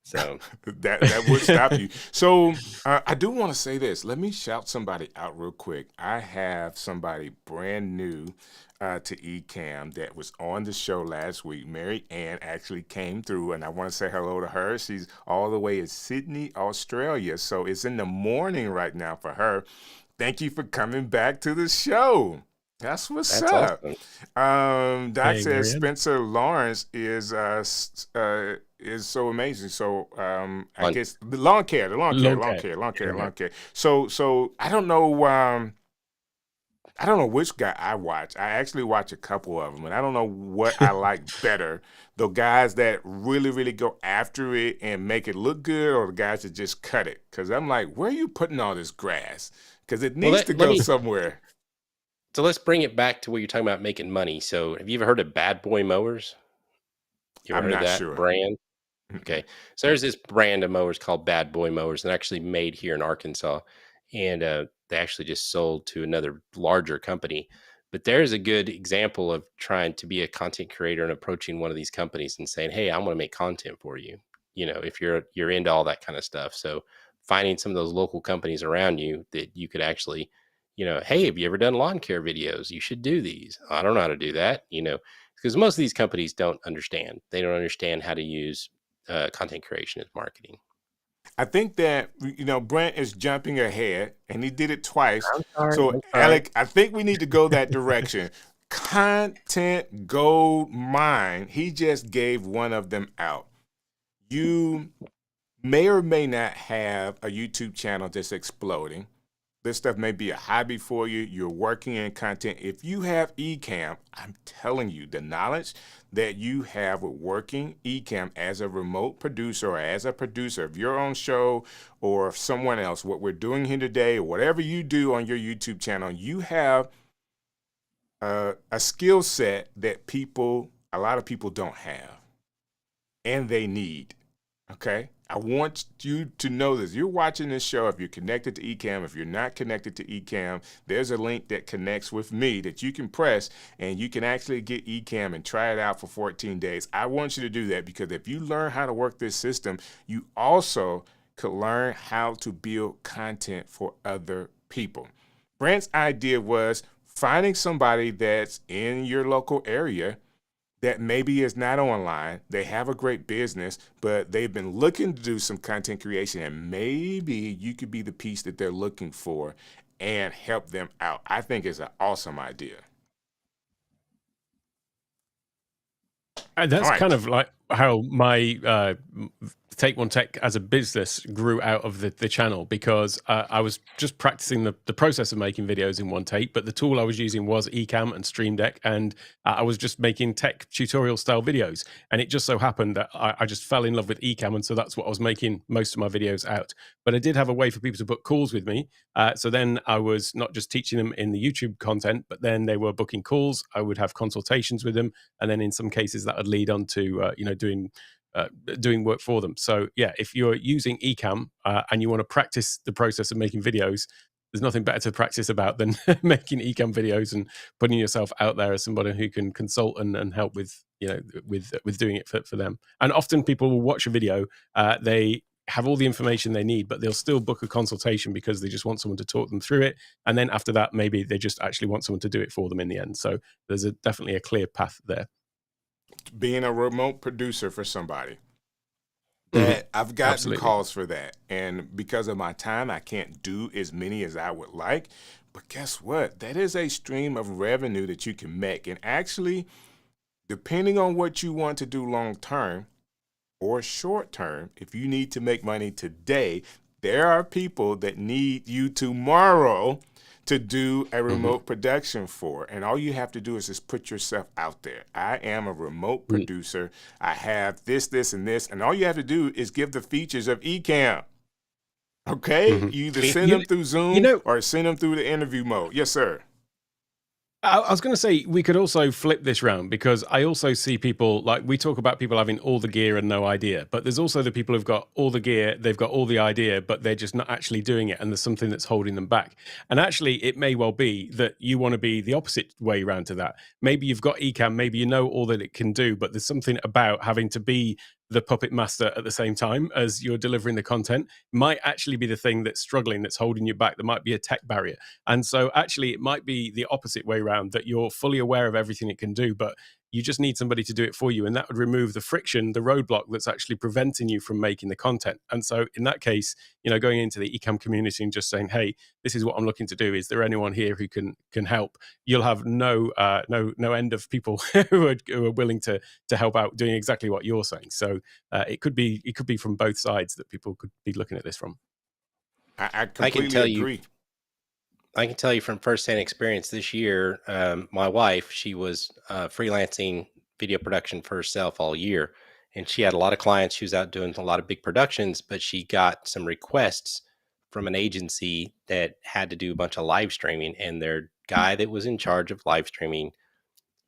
So that would stop you. So I do want to say this. Let me shout somebody out real quick. I have somebody brand new to Ecamm that was on the show last week. Mary Ann actually came through, and I want to say hello to her. She's all the way in Sydney, Australia, so it's in the morning right now for her. Thank you for coming back to the show. That's what's up. Awesome. Doc says Spencer Lawrence is so amazing. So I guess the lawn care. So I don't know which guy I watch. I actually watch a couple of them, and I don't know what I like better. The guys that really, really go after it and make it look good, or the guys that just cut it. Because I'm like, where are you putting all this grass? Because it needs to go somewhere. So let's bring it back to what you're talking about, making money. So have you ever heard of Bad Boy Mowers? You ever heard of that brand? Okay. So there's this brand of mowers called Bad Boy Mowers, and actually made here in Arkansas. And they actually just sold to another larger company. But there's a good example of trying to be a content creator and approaching one of these companies and saying, hey, I want to make content for you. If you're into all that kind of stuff. So finding some of those local companies around you that you could actually, hey, have you ever done lawn care videos? You should do these. I don't know how to do that, because most of these companies don't understand. They don't understand how to use content creation as marketing. I think that, Brent is jumping ahead, and he did it twice. So, Alec, I think we need to go that direction. Content Goldmine, he just gave one of them out. You may or may not have a YouTube channel that's exploding. This stuff may be a hobby for you. You're working in content. If you have Ecamm, I'm telling you, the knowledge that you have with working Ecamm as a remote producer or as a producer of your own show or someone else, what we're doing here today, or whatever you do on your YouTube channel, you have a skill set that a lot of people don't have, and they need. Okay? I want you to know this. You're watching this show. If you're connected to Ecamm, if you're not connected to Ecamm, there's a link that connects with me that you can press, and you can actually get Ecamm and try it out for 14 days. I want you to do that, because if you learn how to work this system, you also could learn how to build content for other people. Brent's idea was finding somebody that's in your local area that maybe is not online. They have a great business, but they've been looking to do some content creation, and maybe you could be the piece that they're looking for and help them out. I think it's an awesome idea. That's All right. kind of like how my Take One Tech as a business grew out of the channel, because I was just practicing the process of making videos in one take, but the tool I was using was Ecamm and Stream Deck, and I was just making tech tutorial style videos, and it just so happened that I just fell in love with Ecamm, and so that's what I was making most of my videos out. But I did have a way for people to book calls with me, so then I was not just teaching them in the YouTube content, but then they were booking calls. I would have consultations with them, and then in some cases that would lead on to doing work for them. So yeah, if you're using Ecamm and you want to practice the process of making videos, there's nothing better to practice about than making Ecamm videos and putting yourself out there as somebody who can consult and help with with doing it for them. And often people will watch a video, they have all the information they need, but they'll still book a consultation because they just want someone to talk them through it. And then after that, maybe they just actually want someone to do it for them in the end. So there's definitely a clear path there. Being a remote producer for somebody, that I've gotten Absolutely. calls for that, and because of my time, I can't do as many as I would like. But guess what? That is a stream of revenue that you can make. And actually, depending on what you want to do long term or short term, if you need to make money today, there are people that need you tomorrow to do a remote production for. And all you have to do is just put yourself out there. I am a remote producer. I have this, and this. And all you have to do is give the features of Ecamm. Okay? You either send them through Zoom or send them through the interview mode. Yes, sir. I was going to say, we could also flip this round, because I also see people, like, we talk about people having all the gear and no idea, but there's also the people who've got all the gear, they've got all the idea, but they're just not actually doing it, and there's something that's holding them back. And actually, it may well be that you want to be the opposite way around to that. Maybe you've got Ecamm, maybe you know all that it can do, but there's something about having to be the puppet master at the same time as you're delivering the content might actually be the thing that's struggling, that's holding you back. There might be a tech barrier. And so actually it might be the opposite way around, that you're fully aware of everything it can do, but you just need somebody to do it for you. And that would remove the friction, the roadblock that's actually preventing you from making the content. And so in that case, going into the Ecamm community and just saying, hey, this is what I'm looking to do. Is there anyone here who can help? You'll have no end of people who are willing to help out doing exactly what you're saying. So it could be from both sides that people could be looking at this from. I completely agree. I can tell you from firsthand experience this year, my wife, she was freelancing video production for herself all year, and she had a lot of clients. She was out doing a lot of big productions, but she got some requests from an agency that had to do a bunch of live streaming, and their guy that was in charge of live streaming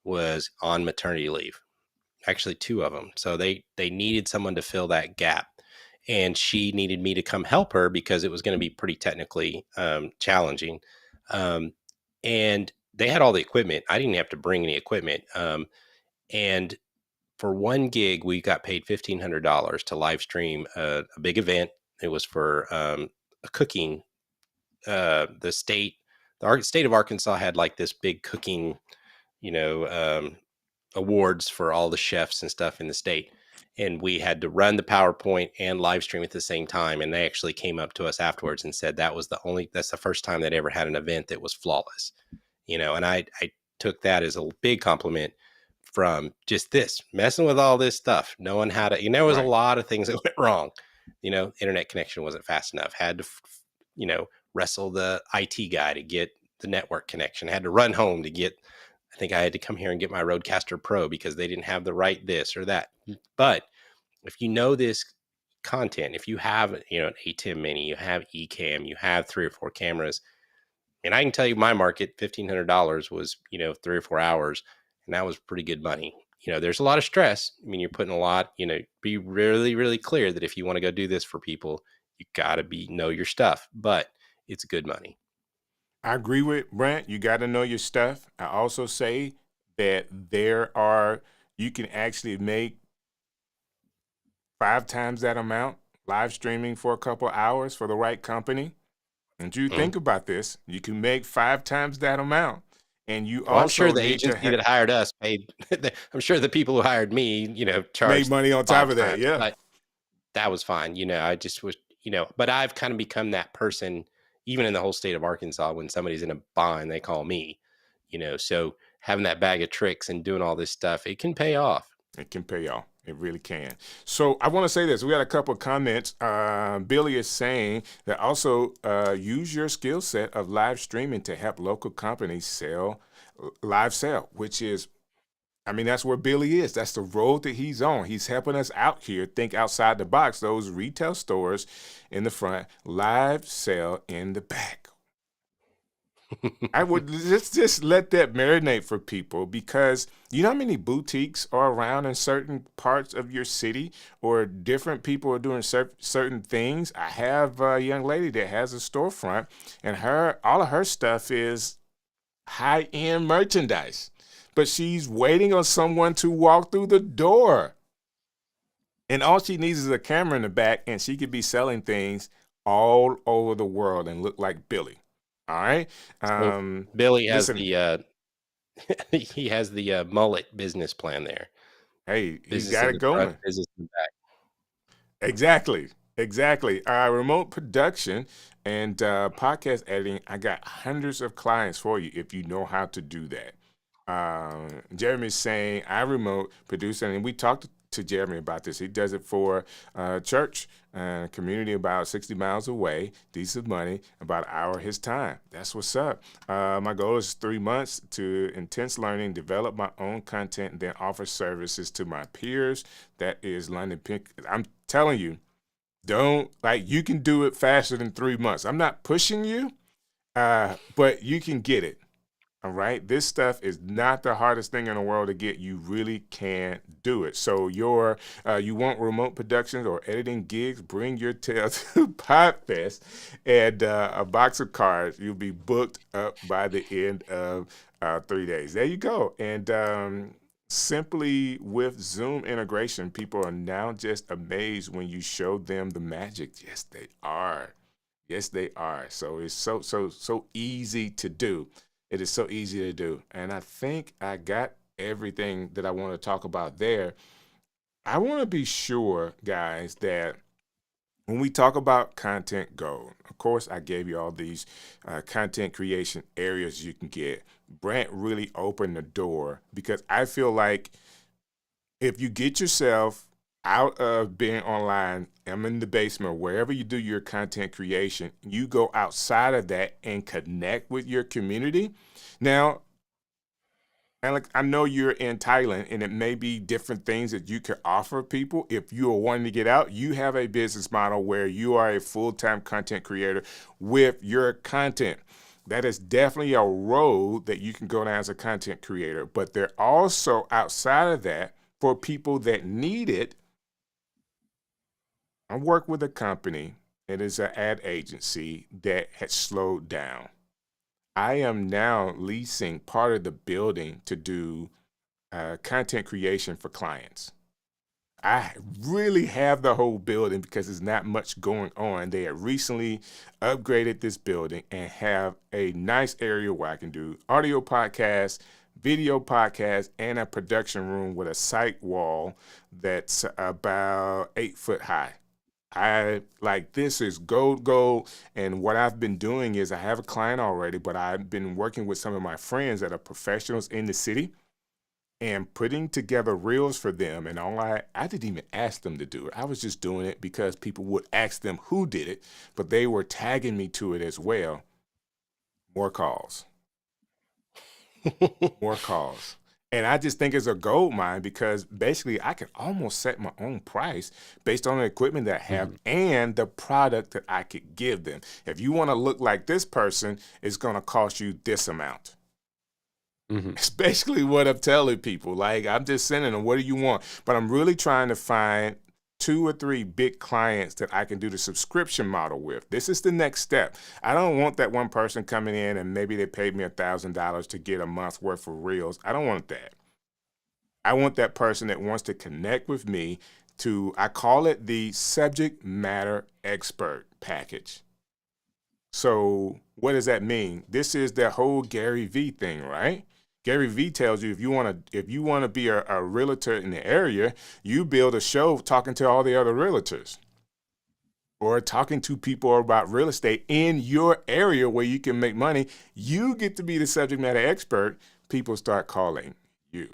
was on maternity leave, actually 2 of them. So they needed someone to fill that gap. And she needed me to come help her because it was going to be pretty technically challenging. And they had all the equipment. I didn't have to bring any equipment. And for 1 gig, we got paid $1,500 to live stream a big event. It was for a cooking. The state of Arkansas had like this big cooking, awards for all the chefs and stuff in the state. And we had to run the PowerPoint and live stream at the same time. And they actually came up to us afterwards and said that's the first time they'd ever had an event that was flawless, and I took that as a big compliment from just this messing with all this stuff, knowing how to, there was a lot of things that went wrong. Internet connection wasn't fast enough, had to, wrestle the IT guy to get the network connection, had to run home to get, I think I had to come here and get my Rodecaster Pro because they didn't have the right this or that. But if you know this content, if you have, an ATEM Mini, you have Ecamm, you have 3 or 4 cameras, and I can tell you my market, $1,500 was, 3 or 4 hours, and that was pretty good money. There's a lot of stress. I mean, you're putting a lot, be really, really clear that if you want to go do this for people, you got to know your stuff, but it's good money. I agree with Brent. You got to know your stuff. I also say that you can actually make 5 times that amount live streaming for a couple hours for the right company, and you Mhm. think about this, you can make 5 times that amount. And you Well, I'm sure also the need to agency that hired us paid I'm sure the people who hired me, make charged money on top 5 of that. times, Yeah. but that was fine. I just was, but I've kind of become that person, even in the whole state of Arkansas, when somebody's in a bind, they call me, so having that bag of tricks and doing all this stuff, it can pay off. It can pay off. It really can. So I want to say this. We got a couple of comments. Billy is saying that also use your skill set of live streaming to help local companies live sell, which is, I mean, that's where Billy is. That's the road that he's on. He's helping us out here. Think outside the box. Those retail stores in the front, live sell in the back. I would just let that marinate for people, because you know how many boutiques are around in certain parts of your city, or different people are doing certain things. I have a young lady that has a storefront, and all of her stuff is high-end merchandise, but she's waiting on someone to walk through the door. And all she needs is a camera in the back, and she could be selling things all over the world and look like Billy. All right. So Billy has Listen, the he has the mullet business plan there. hey, he's Business got in it the front, going. business in the back. Exactly. Exactly. Remote production and podcast editing. I got hundreds of clients for you if you know how to do that. Jeremy's saying I remote producing, and we talked to Jeremy about this. He does it for church community about 60 miles away, decent money, about an hour of his time. That's what's up. My goal is 3 months to intense learning, develop my own content, and then offer services to my peers. That is London Pink. I'm telling you, you can do it faster than 3 months. I'm not pushing you, but you can get it. All right. This stuff is not the hardest thing in the world to get. You really can do it. So you want remote productions or editing gigs, bring your tail to Podfest and a box of cards. You'll be booked up by the end of 3 days. There you go. And simply with Zoom integration, people are now just amazed when you show them the magic. Yes, they are. Yes, they are. So it's so easy to do. It is so easy to do. And I think I got everything that I want to talk about there. I want to be sure, guys, that when we talk about content gold, of course, I gave you all these content creation areas you can get. Brent really opened the door, because I feel like if you get yourself out of being online, I'm in the basement, wherever you do your content creation, you go outside of that and connect with your community. Now, Alec, I know you're in Thailand, and it may be different things that you could offer people. If you are wanting to get out, you have a business model where you are a full-time content creator with your content. That is definitely a road that you can go down as a content creator. But they're also outside of that for people that need it. I work with a company. It is an ad agency that has slowed down. I am now leasing part of the building to do content creation for clients. I really have the whole building because there's not much going on. They have recently upgraded this building and have a nice area where I can do audio podcasts, video podcasts, and a production room with a site wall that's about 8 foot high. This is gold. And what I've been doing is I have a client already, but I've been working with some of my friends that are professionals in the city and putting together reels for them. And I didn't even ask them to do it. I was just doing it because people would ask them who did it, but they were tagging me to it as well. More calls. More calls. And I just think it's a gold mine, because basically I can almost set my own price based on the equipment that I have and the product that I could give them. If you want to look like this person, it's going to cost you this amount. It's basically what I'm telling people. Like, I'm just sending them, what do you want? But I'm really trying to find 2 or 3 big clients that I can do the subscription model with. This is the next step. I don't want that one person coming in and maybe they paid me $1,000 to get a month's worth of reels. I don't want that. I want that person that wants to connect with me, I call it the subject matter expert package. So what does that mean? This is the whole Gary V thing, right? Gary V tells you if you want to be a realtor in the area, you build a show talking to all the other realtors or talking to people about real estate in your area where you can make money. You get to be the subject matter expert. People start calling you.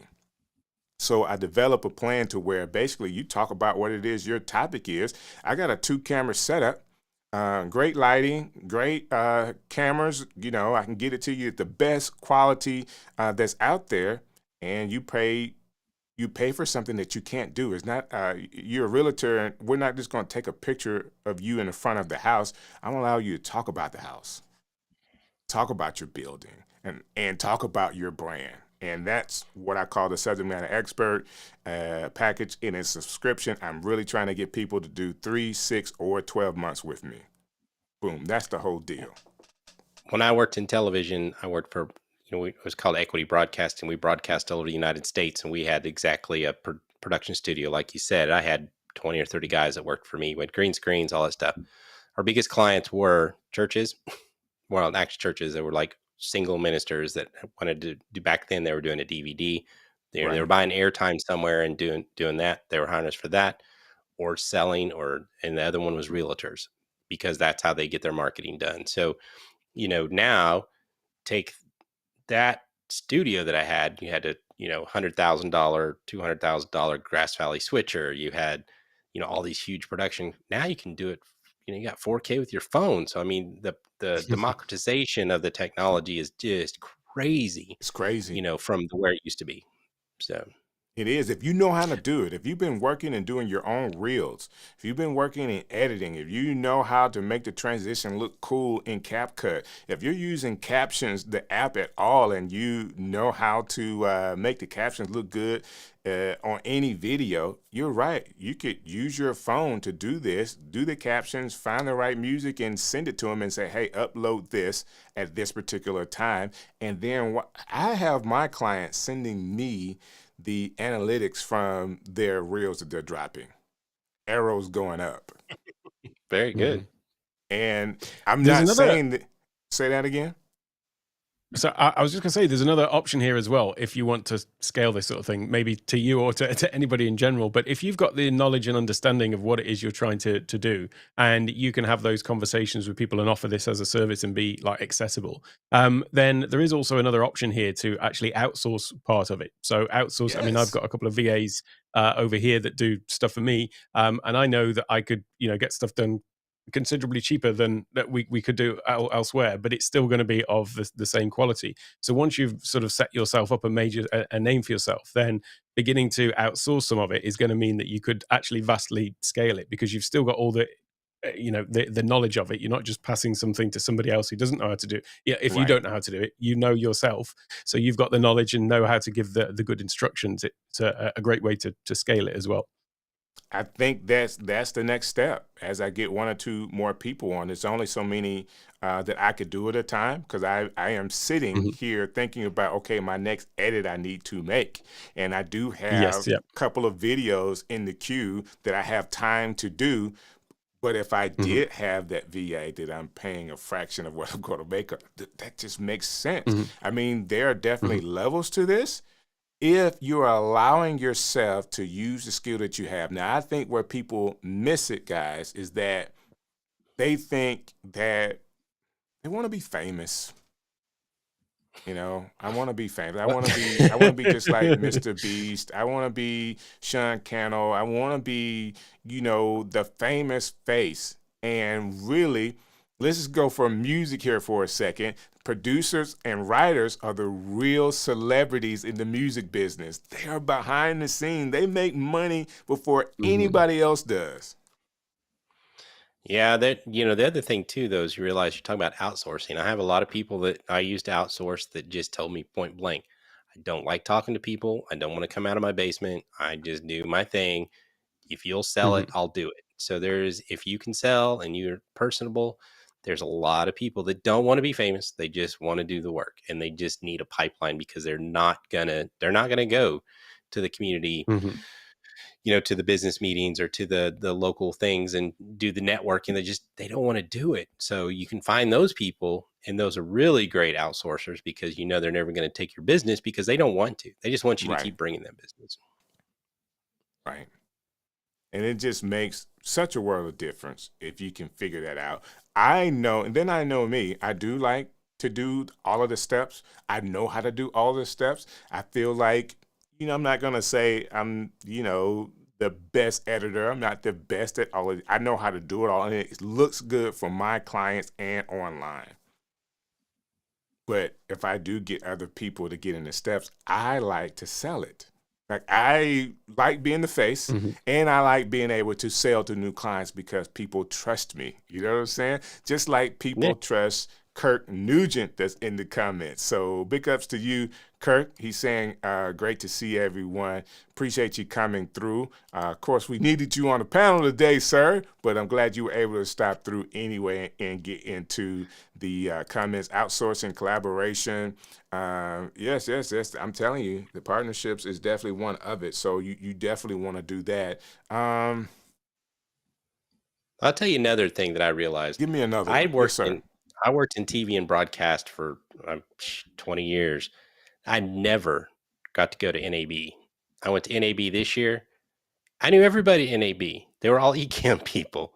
So I develop a plan to where basically you talk about what it is your topic is. I got a 2-camera setup, great lighting, great cameras. I can get it to you at the best quality that's out there, and you pay for something that you can't do. It's not you're a realtor, and we're not just going to take a picture of you in the front of the house. I'm going to allow you to talk about the house, talk about your building, and talk about your brand. And that's what I call the subject matter expert package in a subscription. I'm really trying to get people to do 3, 6, or 12 months with me. Boom. That's the whole deal. When I worked in television, I worked for, it was called Equity Broadcasting. We broadcast all over the United States, and we had exactly a production studio. Like you said, I had 20 or 30 guys that worked for me with green screens, all that stuff. Our biggest clients were churches. Well, actually churches that were like single ministers that wanted to do, back then they were doing a DVD. They were buying airtime somewhere and doing that. They were hiring us for that, or selling, and the other one was realtors, because that's how they get their marketing done. So, now take that studio that I had, you had a, $100,000, $200,000 Grass Valley switcher. You had, all these huge production. Now you can do it. You got 4K with your phone. So, I mean, the democratization of the technology is just crazy. It's crazy. From where it used to be. So it is. If you know how to do it, if you've been working and doing your own reels, if you've been working in editing, if you know how to make the transition look cool in CapCut, if you're using Captions, the app at all, and you know how to make the captions look good on any video, you're right. You could use your phone to do this, do the captions, find the right music, and send it to them and say, hey, upload this at this particular time. And then I have my clients sending me the analytics from their reels that they're dropping, arrows going up. Very good. And I'm not saying that. Say that again. So I was just going to say, there's another option here as well, if you want to scale this sort of thing, maybe to you or to anybody in general. But if you've got the knowledge and understanding of what it is you're trying to do, and you can have those conversations with people and offer this as a service and be like accessible, then there is also another option here to actually outsource part of it. So outsource, yes. I mean, I've got a couple of VAs over here that do stuff for me. And I know that I could, get stuff done considerably cheaper than that we could do elsewhere, but it's still going to be of the same quality. So once you've sort of set yourself up and made a name for yourself, then beginning to outsource some of it is going to mean that you could actually vastly scale it, because you've still got all the the knowledge of it. You're not just passing something to somebody else who doesn't know how to do it. Yeah, if you don't know how to do it, you know yourself, so you've got the knowledge and know how to give the good instructions. It's a great way to scale it as well. I think that's the next step. As I get 1 or 2 more people on, there's only so many that I could do at a time, because I am sitting here thinking about, okay, my next edit I need to make. And I do have a couple of videos in the queue that I have time to do. But if I did have that VA that I'm paying a fraction of what I'm going to make, that just makes sense. I mean, there are definitely levels to this, if you're allowing yourself to use the skill that you have. Now, I think where people miss it, guys, is that they think that they want to be famous. I want to be famous. I want to be just like Mr. Beast. I want to be Sean Cannell. I want to be, the famous face. And really, let's just go for music here for a second. Producers and writers are the real celebrities in the music business. They are behind the scene. They make money before anybody else does. Yeah, the other thing too, though, is you realize you're talking about outsourcing. I have a lot of people that I used to outsource that just told me point blank, I don't like talking to people. I don't want to come out of my basement. I just do my thing. If you'll sell it, I'll do it. So if you can sell and you're personable, there's a lot of people that don't want to be famous. They just want to do the work, and they just need a pipeline, because they're not gonna go to the community, to the business meetings or to the local things and do the networking. They don't want to do it. So you can find those people, and those are really great outsourcers, because they're never going to take your business because they don't want to. They just want you to Right. keep bringing them business. Right. And it just makes such a world of difference if you can figure that out. I know, and then I know me, I do like to do all of the steps. I know how to do all the steps. I feel like, I'm not going to say I'm, the best editor. I'm not the best at all of it. I know how to do it all, and it looks good for my clients and online. But if I do get other people to get in the steps, I like to sell it. Like, I like being the face, and I like being able to sell to new clients because people trust me. You know what I'm saying? Just like people trust Kirk Nugent that's in the comments. So big ups to you, Kirk. He's saying, great to see everyone. Appreciate you coming through. Of course, we needed you on the panel today, sir, but I'm glad you were able to stop through anyway and get into the comments. Outsourcing, collaboration. Yes. I'm telling you, the partnerships is definitely one of it. So you definitely want to do that. I'll tell you another thing that I realized. Give me another I one. worked Yes, sir. I worked in TV and broadcast for 20 years. I never got to go to NAB. I went to NAB this year. I knew everybody at NAB. They were all Ecamm people,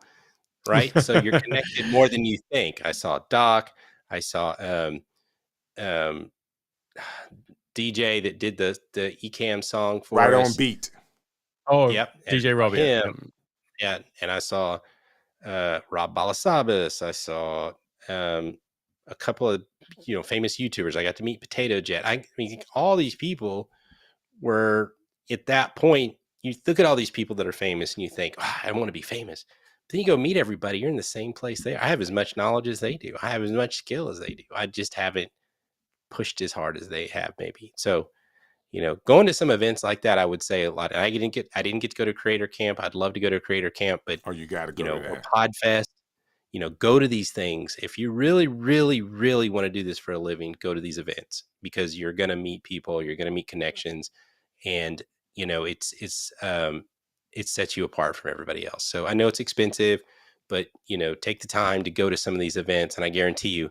right? So you're connected more than you think. I saw Doc. I saw DJ that did the Ecamm song for Right us. on beat. Oh, yep. DJ Rob. Him. Yeah. And I saw Rob Balasabas. I saw a couple of famous YouTubers. I got to meet Potato Jet. I mean, all these people were at that point. You look at all these people that are famous, and you think, I want to be famous. Then you go meet everybody. You're in the same place they are. I have as much knowledge as they do. I have as much skill as they do. I just haven't pushed as hard as they have, maybe. So, going to some events like that, I would say a lot. I didn't get to go to Creator Camp. I'd love to go to Creator Camp, but you got to go to that. Or Podfest. Go to these things. If you really, really, really want to do this for a living, go to these events, because you're going to meet people, you're going to meet connections, and it sets you apart from everybody else. So I know it's expensive, but take the time to go to some of these events, and I guarantee you,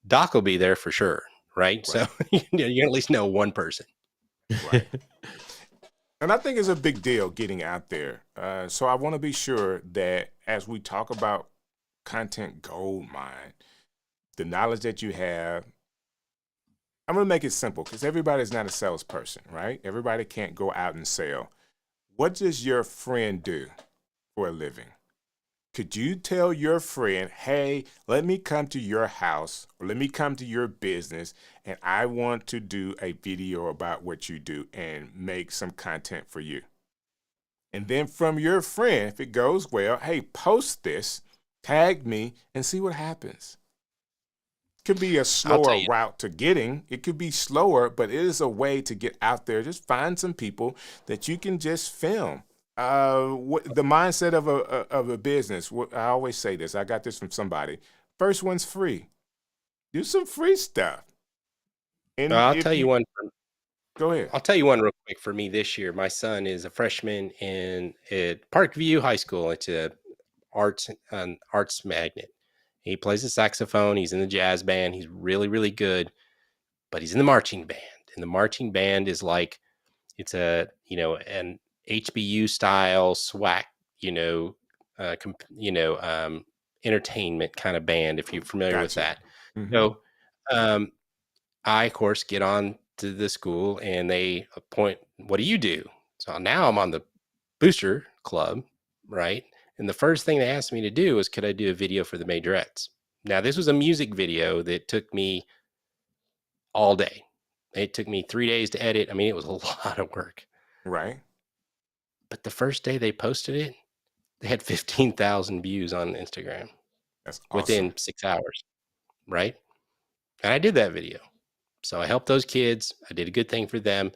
Doc will be there for sure, right? So you at least know one person. Right. And I think it's a big deal getting out there. So I want to be sure that as we talk about content goldmine, the knowledge that you have, I'm going to make it simple, because everybody's not a salesperson, right? Everybody can't go out and sell. What does your friend do for a living? Could you tell your friend, hey, let me come to your house, or let me come to your business, and I want to do a video about what you do and make some content for you? And then from your friend, if it goes well, hey, post this, tag me, and see what happens. Could be a slower route to getting. It could be slower, but it is a way to get out there. Just find some people that you can just film. The mindset of a business. I always say this. I got this from somebody. First one's free. Do some free stuff. And I'll tell you one. Go ahead. I'll tell you one real quick. For me this year, my son is a freshman at Parkview High School. It's a arts magnet. He plays the saxophone. He's in the jazz band. He's really, really good, but he's in the marching band. And the marching band is like, it's an HBU style SWAC, entertainment kind of band, if you're familiar with that. Mm-hmm. So I, of course, get on to the school, and they appoint, what do you do? So now I'm on the booster club, right? And the first thing they asked me to do was, could I do a video for the majorettes? Now, this was a music video that took me all day. It took me 3 days to edit. I mean, it was a lot of work. Right. But the first day they posted it, they had 15,000 views on Instagram. That's awesome. Within 6 hours, right? And I did that video. So I helped those kids. I did a good thing for them.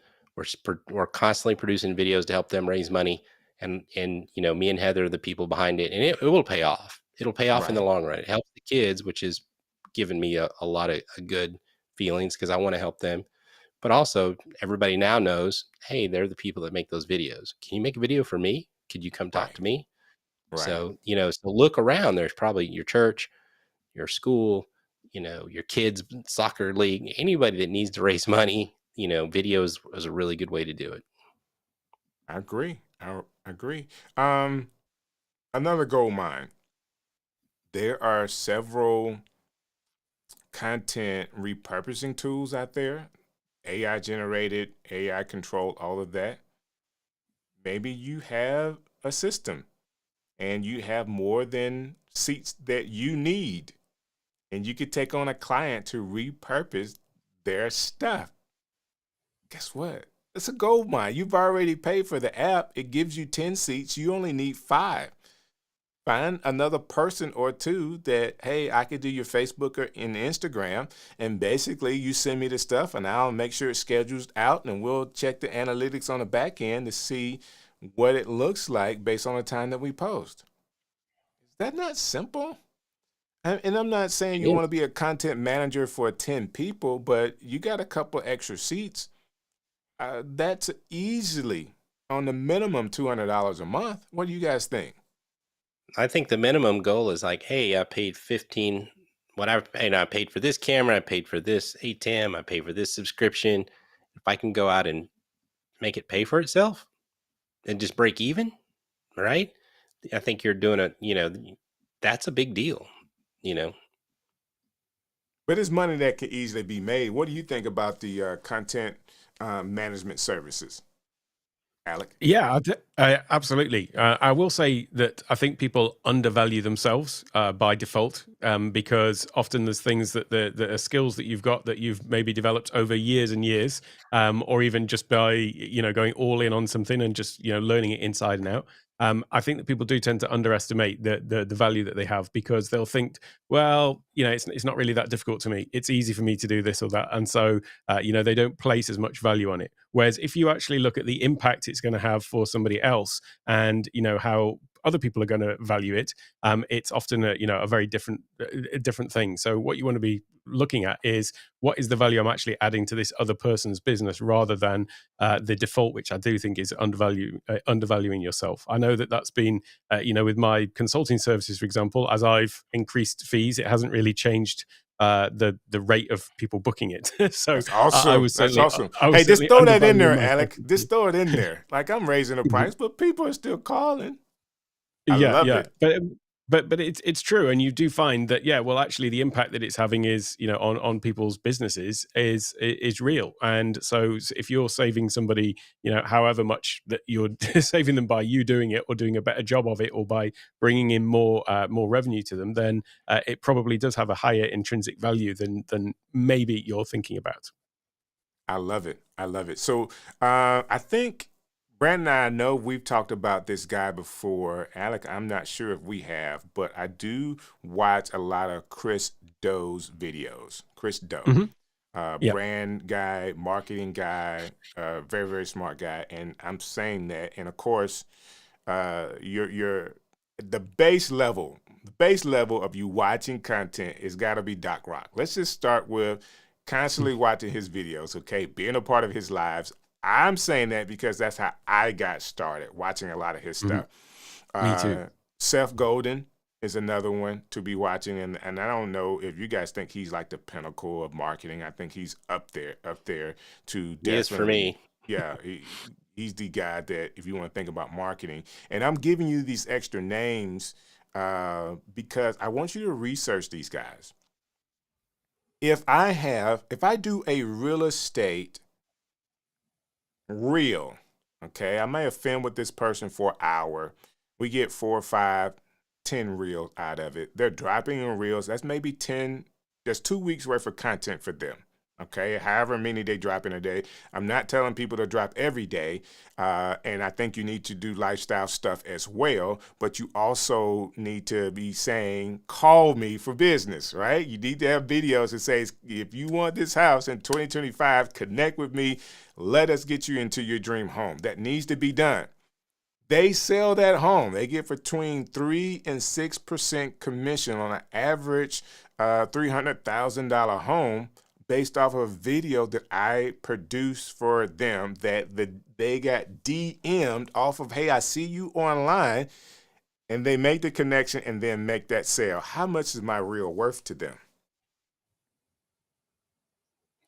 We're constantly producing videos to help them raise money. And me and Heather are the people behind it. And it will pay off. It'll pay off in the long run. It helps the kids, which has given me a lot of good feelings, because I want to help them. but also everybody now knows, hey, they're the people that make those videos. Can you make a video for me? Could you come talk Right. to me? Right. So, so look around. There's probably your church, your school, your kids' soccer league, anybody that needs to raise money, videos is a really good way to do it. I agree. I agree. Another gold mine. There are several content repurposing tools out there, AI generated, AI controlled, all of that. Maybe you have a system and you have more than seats that you need, and you could take on a client to repurpose their stuff. Guess what? It's a gold mine. You've already paid for the app. It gives you 10 seats. You only need 5. Find another person or two that, hey, I could do your Facebook or in Instagram, and basically you send me the stuff and I'll make sure it's scheduled out, and we'll check the analytics on the back end to see what it looks like based on the time that we post. Is that not simple? And I'm not saying you It want to is. be a content manager for 10 people, but you got a couple extra seats. That's easily on the minimum $200 a month. What do you guys think? I think the minimum goal is like, hey, I paid 15, whatever, and I paid for this camera, I paid for this ATEM, I paid for this subscription. If I can go out and make it pay for itself and just break even, right? I think you're doing that's a big deal, you know. But it's money that could easily be made. What do you think about the content management services, Alec? Yeah, absolutely. I will say that I think people undervalue themselves by default, because often there's things that that are skills that you've got that you've maybe developed over years and years, or even just by going all in on something and just learning it inside and out. I think that people do tend to underestimate the value that they have, because they'll think, well, it's not really that difficult to me. It's easy for me to do this or that, and so they don't place as much value on it. Whereas if you actually look at the impact it's going to have for somebody else, and how other people are going to value it, it's often a very different thing. So what you want to be looking at is, what is the value I'm actually adding to this other person's business, rather than the default, which I do think is undervaluing yourself. I know that that's been with my consulting services, for example, as I've increased fees, it hasn't really changed the rate of people booking it. So That's I awesome. was That's certainly awesome. I was Hey, just certainly throw that in undervaluing there, myself. Alec. Just throw it in there. Like, I'm raising the price, but people are still calling. I Yeah, love yeah, it. but it's true, and you do find that, yeah, well, actually, the impact that it's having is on people's businesses is real. And so if you're saving somebody, however much that you're saving them by you doing it, or doing a better job of it, or by bringing in more revenue to them, then it probably does have a higher intrinsic value than maybe you're thinking about. I love it. I love it. So I think Brandon and I know we've talked about this guy before. Alec, I'm not sure if we have, but I do watch a lot of Chris Doe's videos. Chris Doe, Hmm. Yeah. brand guy, marketing guy, very, very smart guy. And I'm saying that. And of course, you're the base level of you watching content is got to be Doc Rock. Let's just start with constantly watching his videos, okay? Being a part of his lives. I'm saying that because that's how I got started, watching a lot of his Hmm. stuff. Me too. Seth Godin is another one to be watching, and I don't know if you guys think he's like the pinnacle of marketing. I think he's up there to He is for definitely, me. yeah, he's the guy that if you want to think about marketing. And I'm giving you these extra names because I want you to research these guys. If I do a real estate reel, okay, I may have filmed with this person for an hour. We get 4, 5, 10 reels out of it. They're dropping in reels. That's maybe 10. That's 2 weeks worth of content for them. Okay, however many they drop in a day. I'm not telling people to drop every day, and I think you need to do lifestyle stuff as well, but you also need to be saying, call me for business, right? You need to have videos that says, if you want this house in 2025, connect with me. Let us get you into your dream home. That needs to be done. They sell that home. They get between 3 and 6% commission on an average $300,000 home based off of a video that I produced for them that they got DM'd off of, hey, I see you online, and they make the connection and then make that sale. How much is my real worth to them?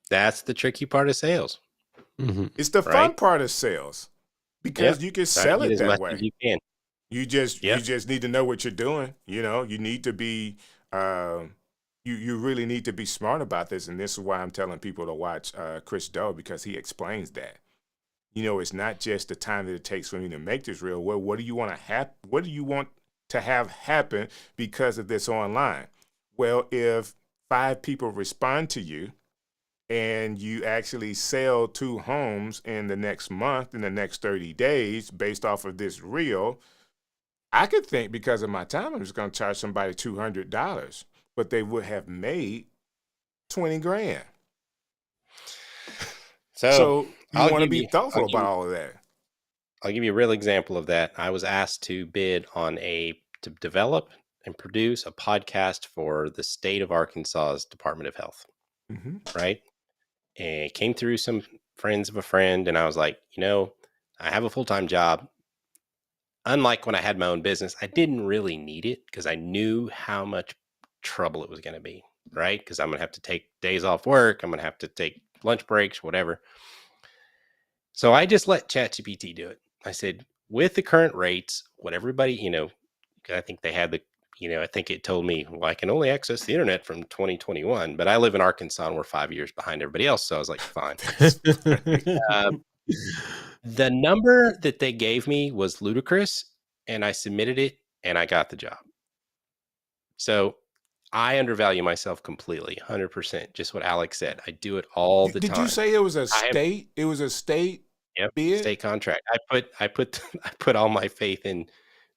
That's the tricky part of sales, It's the fun right? part of sales because Yep. you can Try to sell get it as that much as way. you can. You just Yep. need to know what you're doing. You know, you need to be you really need to be smart about this. And this is why I'm telling people to watch Chris Doe, because he explains that. You know, it's not just the time that it takes for me to make this real. Well, what do you want to have happen because of this online? Well, if 5 people respond to you and you actually sell 2 homes in the next month, in the next 30 days, based off of this reel, I could think because of my time, I'm just going to charge somebody $200, but they would have made 20 grand. So you want to be thoughtful about all of that. I'll give you a real example of that. I was asked to bid on to develop and produce a podcast for the state of Arkansas's Department of Health, right? And it came through some friends of a friend, and I was like, I have a full-time job. Unlike when I had my own business, I didn't really need it because I knew how much trouble it was going to be, right? Because I'm going to have to take days off work. I'm going to have to take lunch breaks, whatever. So I just let ChatGPT do it. I said, with the current rates, what everybody, I think they had I think it told me, well, I can only access the internet from 2021, but I live in Arkansas and we're 5 years behind everybody else. So I was like, fine. The number that they gave me was ludicrous, and I submitted it and I got the job. So I undervalue myself completely, 100%. Just what Alex said. I do it all the time. Did you say it was a state? It was a state bid? State contract. I put all my faith in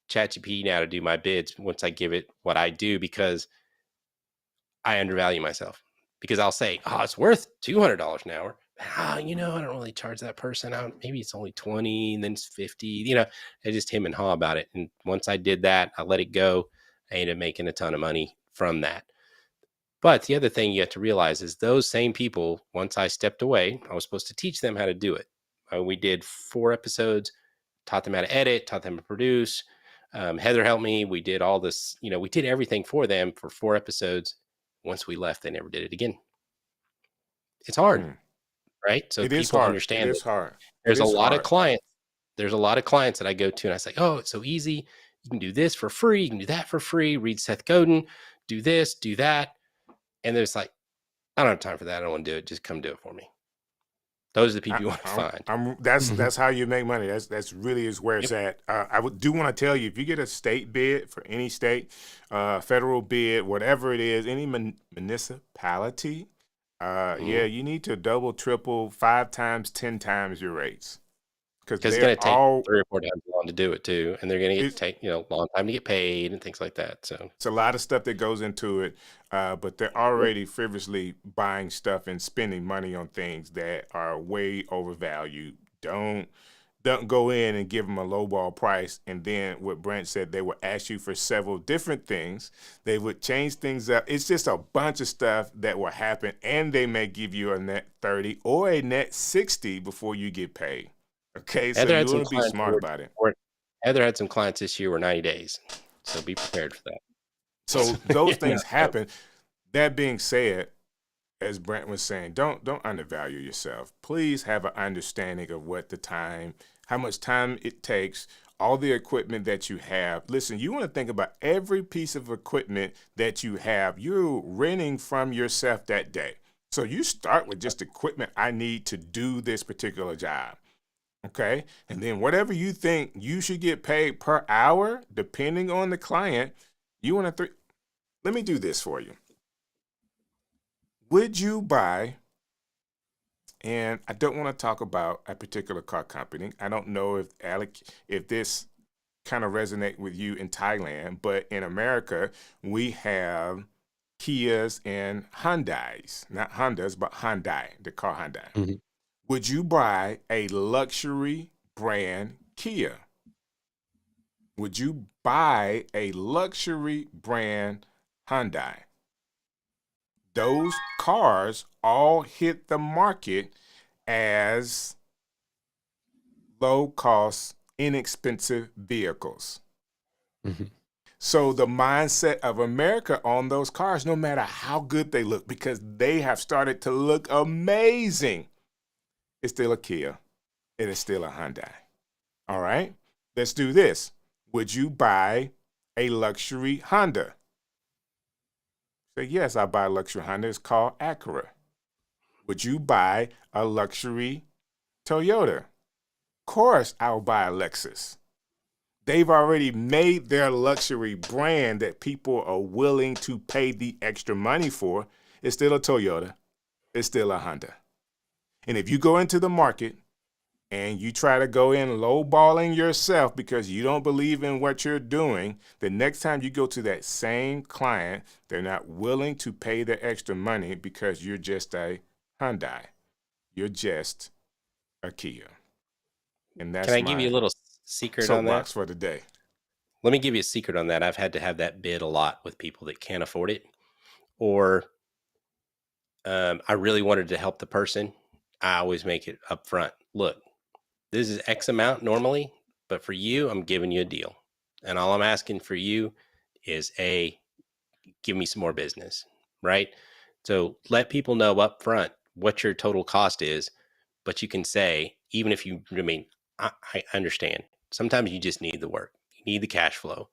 ChatGPT now to do my bids once I give it what I do, because I undervalue myself. Because I'll say, oh, it's worth $200 an hour. I don't really charge that person out. Maybe it's only 20, and then it's 50. I just him and haw about it. And once I did that, I let it go. I ended up making a ton of money from that. But the other thing you have to realize is those same people, once I stepped away, I was supposed to teach them how to do it. We did 4 episodes, taught them how to edit, taught them to produce. Heather helped me. We did all this, we did everything for them for 4 episodes. Once we left, they never did it again. It's hard, right? So it people understand it is hard. There's a lot of clients. There's a lot of clients that I go to and I say, oh, it's so easy. You can do this for free. You can do that for free. Read Seth Godin, do this, do that. And they're just like, I don't have time for that. I don't want to do it. Just come do it for me. Those are the people you want to find. That's how you make money. That's really is where it's at. I do want to tell you, if you get a state bid for any state, federal bid, whatever it is, any municipality, yeah, you need to double, triple, 5 times, 10 times your rates. Because it's going to take 3 or 4 times long to do it too, and they're going to take a long time to get paid and things like that. So it's a lot of stuff that goes into it, but they're already frivolously buying stuff and spending money on things that are way overvalued. Don't go in and give them a lowball price, and then what Brent said, they will ask you for several different things. They would change things up. It's just a bunch of stuff that will happen, and they may give you a net 30 or a net 60 before you get paid. Okay, so you want to be smart about it. Heather had some clients this year were 90 days, so be prepared for that. So those things happen. That being said, as Brent was saying, don't undervalue yourself. Please have an understanding of how much time it takes, all the equipment that you have. Listen, you want to think about every piece of equipment that you have. You're renting from yourself that day. So you start with just equipment I need to do this particular job. Okay. And then whatever you think you should get paid per hour, depending on the client, you want to let me do this for you. Would you buy, and I don't want to talk about a particular car company. I don't know if this kind of resonate with you in Thailand, but in America, we have Kias and Hyundais, not Hondas, but Hyundai, the car Hyundai. Mm-hmm. Would you buy a luxury brand Kia? Would you buy a luxury brand Hyundai? those cars all hit the market as low-cost, inexpensive vehicles. Mm-hmm. So the mindset of America on those cars, no matter how good they look, because they have started to look amazing, it's still a Kia. It is still a Hyundai. All right? Let's do this. Would you buy a luxury Honda? Say, yes, I buy a luxury Honda. It's called Acura. Would you buy a luxury Toyota? Of course, I'll buy a Lexus. They've already made their luxury brand that people are willing to pay the extra money for. It's still a Toyota. It's still a Honda. And if you go into the market and you try to go in lowballing yourself because you don't believe in what you're doing, the next time you go to that same client, they're not willing to pay the extra money because you're just a Hyundai. You're just a Kia. And that's Can I give you a little secret on that? soapbox for the day. Let me give you a secret on that. I've had to have that bid a lot with people that can't afford it, or I really wanted to help the person. I always make it up front. Look, this is X amount normally, but for you, I'm giving you a deal. And all I'm asking for you is give me some more business, right? So let people know up front what your total cost is, but you can say, even if you, I understand. Sometimes you just need the work. You need the cash flow,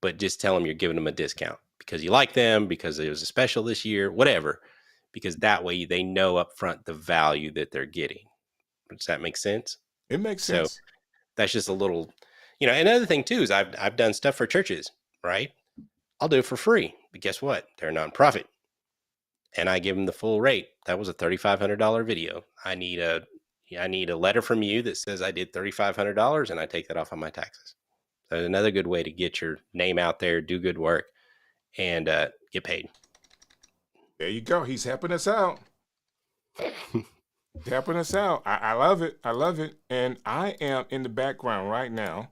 but just tell them you're giving them a discount because you like them, because it was a special this year, whatever, because that way they know up front the value that they're getting. Does that make sense? It makes sense. So that's just a little, and another thing too is I've done stuff for churches, right? I'll do it for free, but guess what? They're a nonprofit, and I give them the full rate. That was a $3,500 video. I need a letter from you that says I did $3,500, and I take that off on my taxes. So another good way to get your name out there, do good work, and get paid. There you go. He's helping us out. Helping us out. I love it. I love it. And I am in the background right now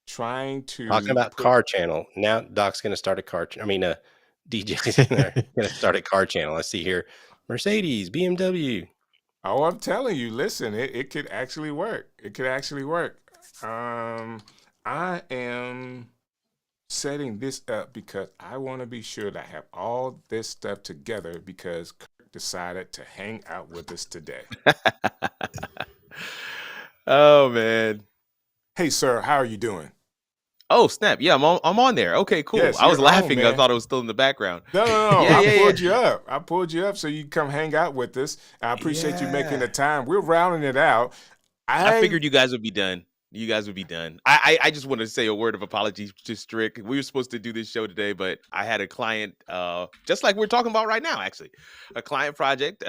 trying to talking about car channel. Now Doc's going to start a car. DJ's going to start a car channel. I see here Mercedes, BMW. Oh, I'm telling you, listen, it could actually work. It could actually work. I am setting this up because I want to be sure that I have all this stuff together because Kirk decided to hang out with us today. Oh, man. Hey, sir, how are you doing? Oh, snap. Yeah, I'm on there. Okay, cool. Yes, I was you're on, laughing. I man. thought it was still in the background. No. Yeah, I yeah, pulled yeah. you up. I pulled you up so you can come hang out with us. I appreciate you making the Yeah. time. We're rounding it out. I figured you guys would be done. You guys would be done. I just want to say a word of apology to Strick. We were supposed to do this show today, but I had a client, just like we're talking about right now, actually. A client project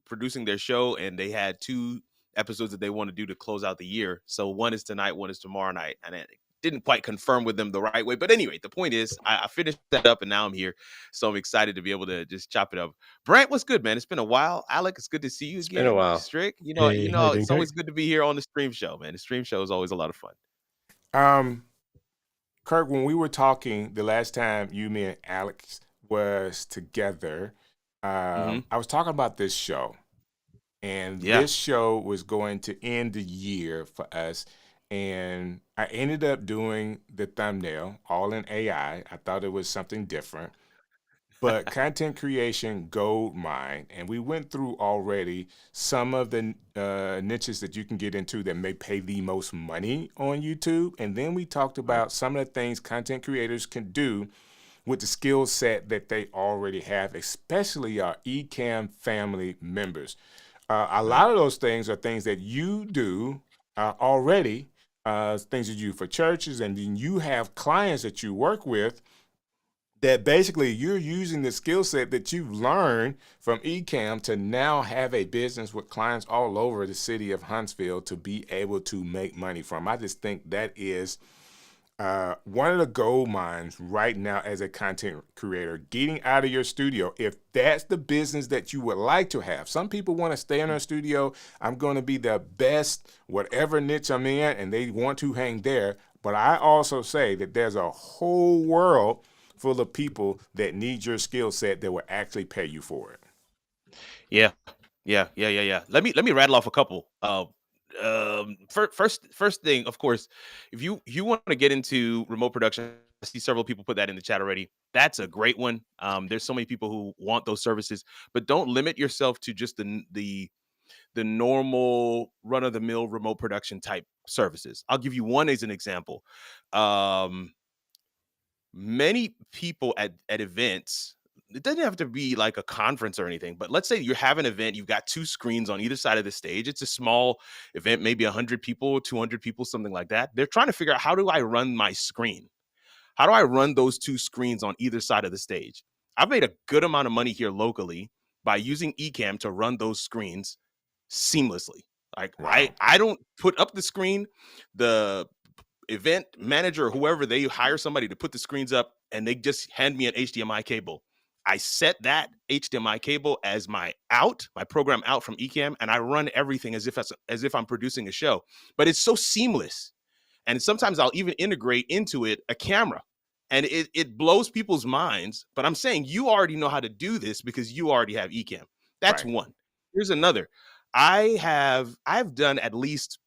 producing their show, and they had 2 episodes that they want to do to close out the year. So one is tonight, one is tomorrow night. And it didn't quite confirm with them the right way. But anyway, the point is I finished that up and now I'm here. So I'm excited to be able to just chop it up. Brent, what's good, man? It's been a while. Alec, it's good to see you again. It's been a while. Strick, Hey, how you doing, it's always Kirk? good to be here on the stream show, man. The stream show is always a lot of fun. Kirk, when we were talking the last time you, me, and Alex was together, I was talking about this show. And this show was going to end the year for us. And I ended up doing the thumbnail all in AI. I thought it was something different. But content creation, Goldmine, and we went through already some of the niches that you can get into that may pay the most money on YouTube. And then we talked about some of the things content creators can do with the skill set that they already have, especially our Ecamm family members. A lot of those things are things that you do already, things that you do for churches, and then you have clients that you work with that basically you're using the skill set that you've learned from Ecamm to now have a business with clients all over the city of Huntsville to be able to make money from. I just think that is one of the gold mines right now as a content creator, getting out of your studio. If that's the business that you would like to have, some people want to stay in their studio. I'm going to be the best, whatever niche I'm in, and they want to hang there. But I also say that there's a whole world full of people that need your skill set that will actually pay you for it. Yeah. Let me rattle off a couple. First thing, of course, if you want to get into remote production, I see several people put that in the chat already. That's a great one. There's so many people who want those services, but don't limit yourself to just the normal run of the mill remote production type services. I'll give you one as an example. Many people at events, it doesn't have to be like a conference or anything, but let's say you have an event, you've got 2 screens on either side of the stage. It's a small event, maybe 100 people, 200 people, something like that. They're trying to figure out, how do I run my screen? How do I run those 2 screens on either side of the stage? I've made a good amount of money here locally by using Ecamm to run those screens seamlessly. Like, Wow. I don't put up the screen. The event manager or whoever, they hire somebody to put the screens up, and they just hand me an HDMI cable. I set that HDMI cable as my program out from Ecamm, and I run everything as if I'm producing a show. But it's so seamless. And sometimes I'll even integrate into it a camera, and it blows people's minds. But I'm saying, you already know how to do this because you already have Ecamm. That's Right. one. Here's another. I've done at least,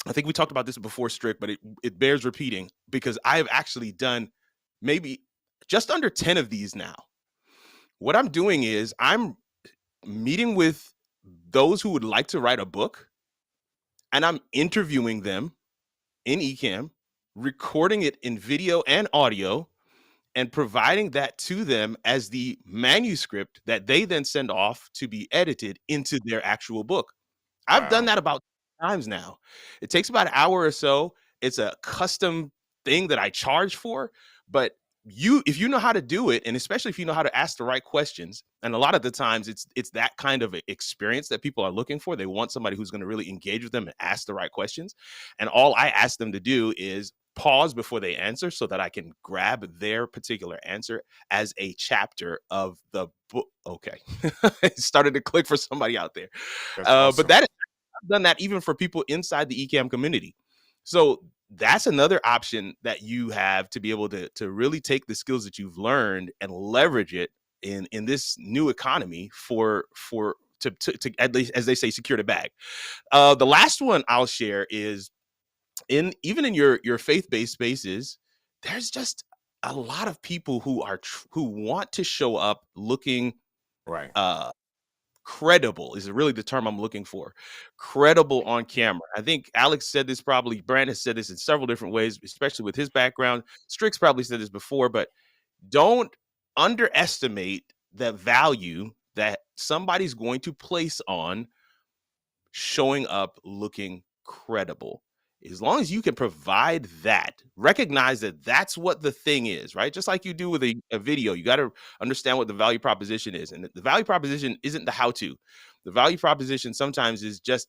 I think we talked about this before, Strick, but it bears repeating, because I've actually done maybe just under 10 of these now. What I'm doing is I'm meeting with those who would like to write a book, and I'm interviewing them in Ecamm, recording it in video and audio, and providing that to them as the manuscript that they then send off to be edited into their actual book. I've done Wow. that about times now. It takes about an hour or so. It's a custom thing that I charge for, but if you know how to do it, and especially if you know how to ask the right questions, and a lot of the times it's that kind of experience that people are looking for. They want somebody who's going to really engage with them and ask the right questions. And all I ask them to do is pause before they answer so that I can grab their particular answer as a chapter of the book. Okay. It started to click for somebody out there. That's awesome. But I've done that even for people inside the Ecamm community. So that's another option that you have to be able to really take the skills that you've learned and leverage it in this new economy to at least, as they say, secure the bag. The last one I'll share is, even in your faith-based spaces, there's just a lot of people who want to show up looking Right. credible is really the term I'm looking for. Credible on camera. I think Alex said this, probably Brand has said this in several different ways, especially with his background. Strick's probably said this before, but don't underestimate the value that somebody's going to place on showing up looking credible. As long as you can provide that, recognize that that's what the thing is, right? Just like you do with a video, you got to understand what the value proposition is. And the value proposition isn't the how-to. The value proposition sometimes is just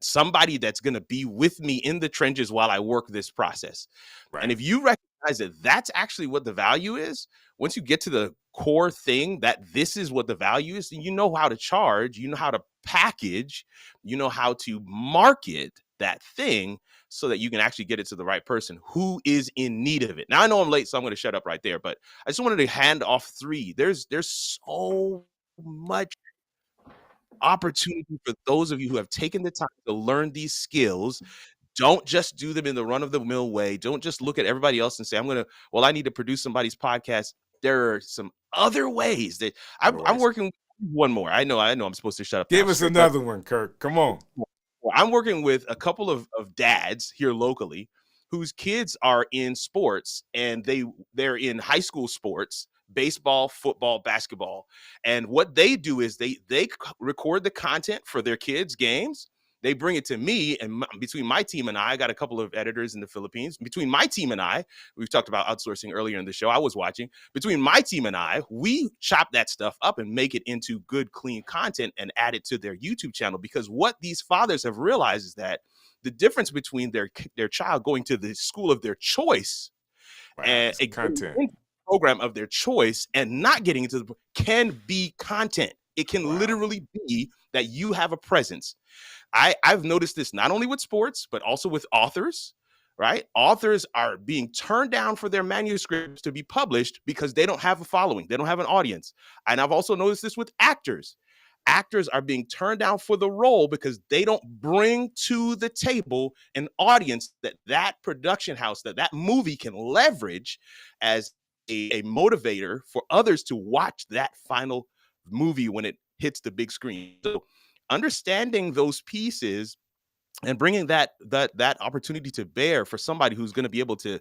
somebody that's going to be with me in the trenches while I work this process. Right. And if you recognize that that's actually what the value is, once you get to the core thing, that this is what the value is, then you know how to charge, you know how to package, you know how to market that thing so that you can actually get it to the right person who is in need of it. Now, I know I'm late, so I'm going to shut up right there, but I just wanted to hand off 3. There's so much opportunity for those of you who have taken the time to learn these skills. Don't just do them in the run-of-the-mill way. Don't just look at everybody else and say, I need to produce somebody's podcast. There are some other ways that I'm working with. One more. I know I'm supposed to shut up. Give us another one, Kirk. Come on. I'm working with a couple of dads here locally whose kids are in sports, and they're in high school sports, baseball, football, basketball. And what they do is they record the content for their kids' games. They bring it to me, and between my team and I got a couple of editors in the Philippines. Between my team and I, we've talked about outsourcing earlier in the show. I was watching. Between my team and I, we chop that stuff up and make it into good, clean content and add it to their YouTube channel. Because what these fathers have realized is that the difference between their child going to the school of their choice and a content program of their choice and not getting into the can be content. It can literally be that you have a presence. I've noticed this not only with sports, but also with authors, right? Authors are being turned down for their manuscripts to be published because they don't have a following, they don't have an audience. And I've also noticed this with actors. Actors are being turned down for the role because they don't bring to the table an audience that production house, that movie can leverage as a motivator for others to watch that final movie when it hits the big screen. So understanding those pieces and bringing that opportunity to bear for somebody who's going to be able to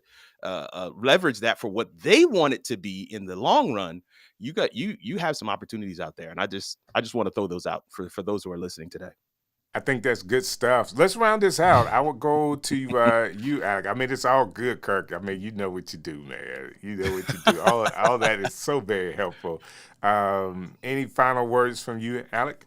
leverage that for what they want it to be in the long run, you have some opportunities out there, and I just want to throw those out for those who are listening today. I think that's good stuff. Let's round this out. I will go to you, Alec. I mean, it's all good, Kirk. I mean, you know what you do, man. You know what you do. All that is so very helpful. Any final words from you, Alec?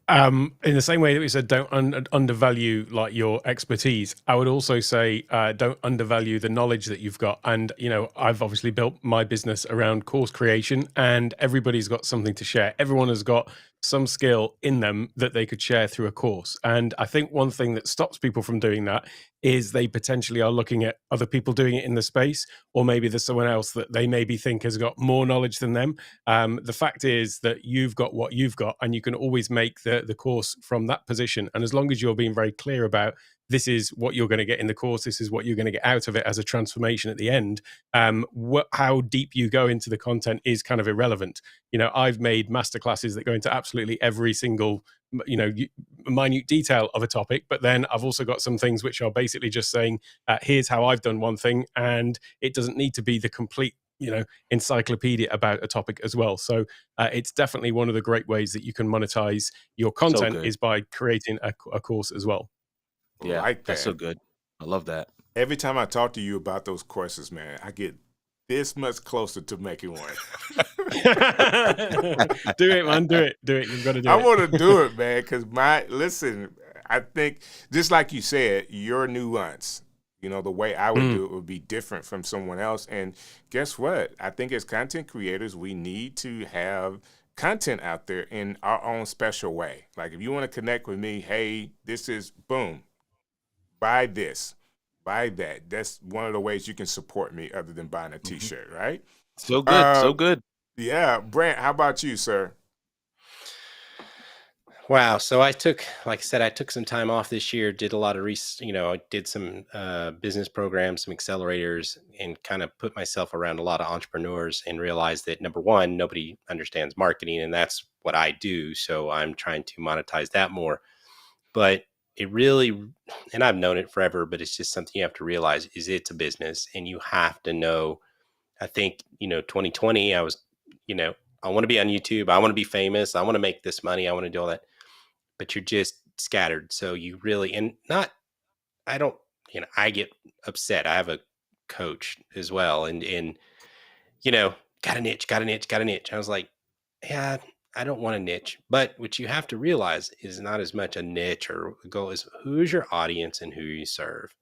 In the same way that we said, don't undervalue like your expertise, I would also say don't undervalue the knowledge that you've got. And I've obviously built my business around course creation, and everybody's got something to share. Everyone has got some skill in them that they could share through a course. And I think one thing that stops people from doing that is they potentially are looking at other people doing it in the space, or maybe there's someone else that they maybe think has got more knowledge than them. The fact is that you've got what you've got, and you can always make the course from that position. And as long as you're being very clear about this is what you're going to get in the course, this is what you're going to get out of it as a transformation at the end, how deep you go into the content is kind of irrelevant. I've made masterclasses that go into absolutely every single minute detail of a topic, but then I've also got some things which are basically just saying, here's how I've done one thing, and it doesn't need to be the complete encyclopedia about a topic as well. So it's definitely one of the great ways that you can monetize your content is by creating a course as well. Yeah, like that's so good. I love that. Every time I talk to you about those courses, man, I get this much closer to making one. Do it, man. Do it. You've got to do it. I want to do it, man, because I think, just like you said, your nuance, the way I would do it would be different from someone else. And guess what? I think as content creators, we need to have content out there in our own special way. Like if you want to connect with me, hey, this is boom, buy this, buy that. That's one of the ways you can support me other than buying a t-shirt, right? So good. So good. Yeah. Brant, how about you, sir? Wow. So I took some time off this year, did a lot of I did some business programs, some accelerators, and kind of put myself around a lot of entrepreneurs and realized that number one, nobody understands marketing, and that's what I do. So I'm trying to monetize that more. But it really, and I've known it forever, but it's just something you have to realize is it's a business, and you have to know. I think, 2020, I was, I want to be on YouTube. I want to be famous. I want to make this money. I want to do all that. But you're just scattered. So you really, I get upset. I have a coach as well. And got a niche. I was like, yeah, I don't want a niche. But what you have to realize is not as much a niche or a goal is who's your audience and who you serve.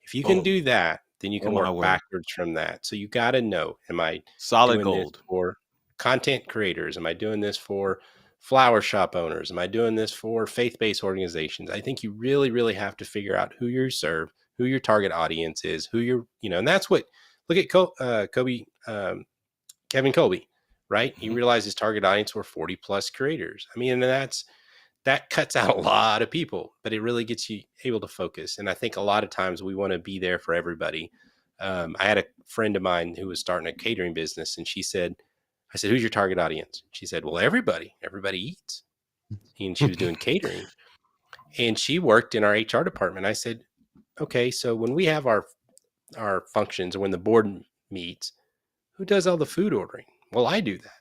If you can do that, then you can work backwards from that. So you got to know, am I solid doing gold this for content creators? Am I doing this for flower shop owners? Am I doing this for faith-based organizations? I think you really, really have to figure out who you serve, who your target audience is, who you're, and that's what, look at Kevin Colby, right? He realized his target audience were 40 plus creators. I mean, and that cuts out a lot of people, but it really gets you able to focus. And I think a lot of times we want to be there for everybody. I had a friend of mine who was starting a catering business, and I said, who's your target audience? She said, well, everybody eats. And she was doing catering, and she worked in our HR department. I said, okay, so when we have our functions or when the board meets, who does all the food ordering? Well, I do that.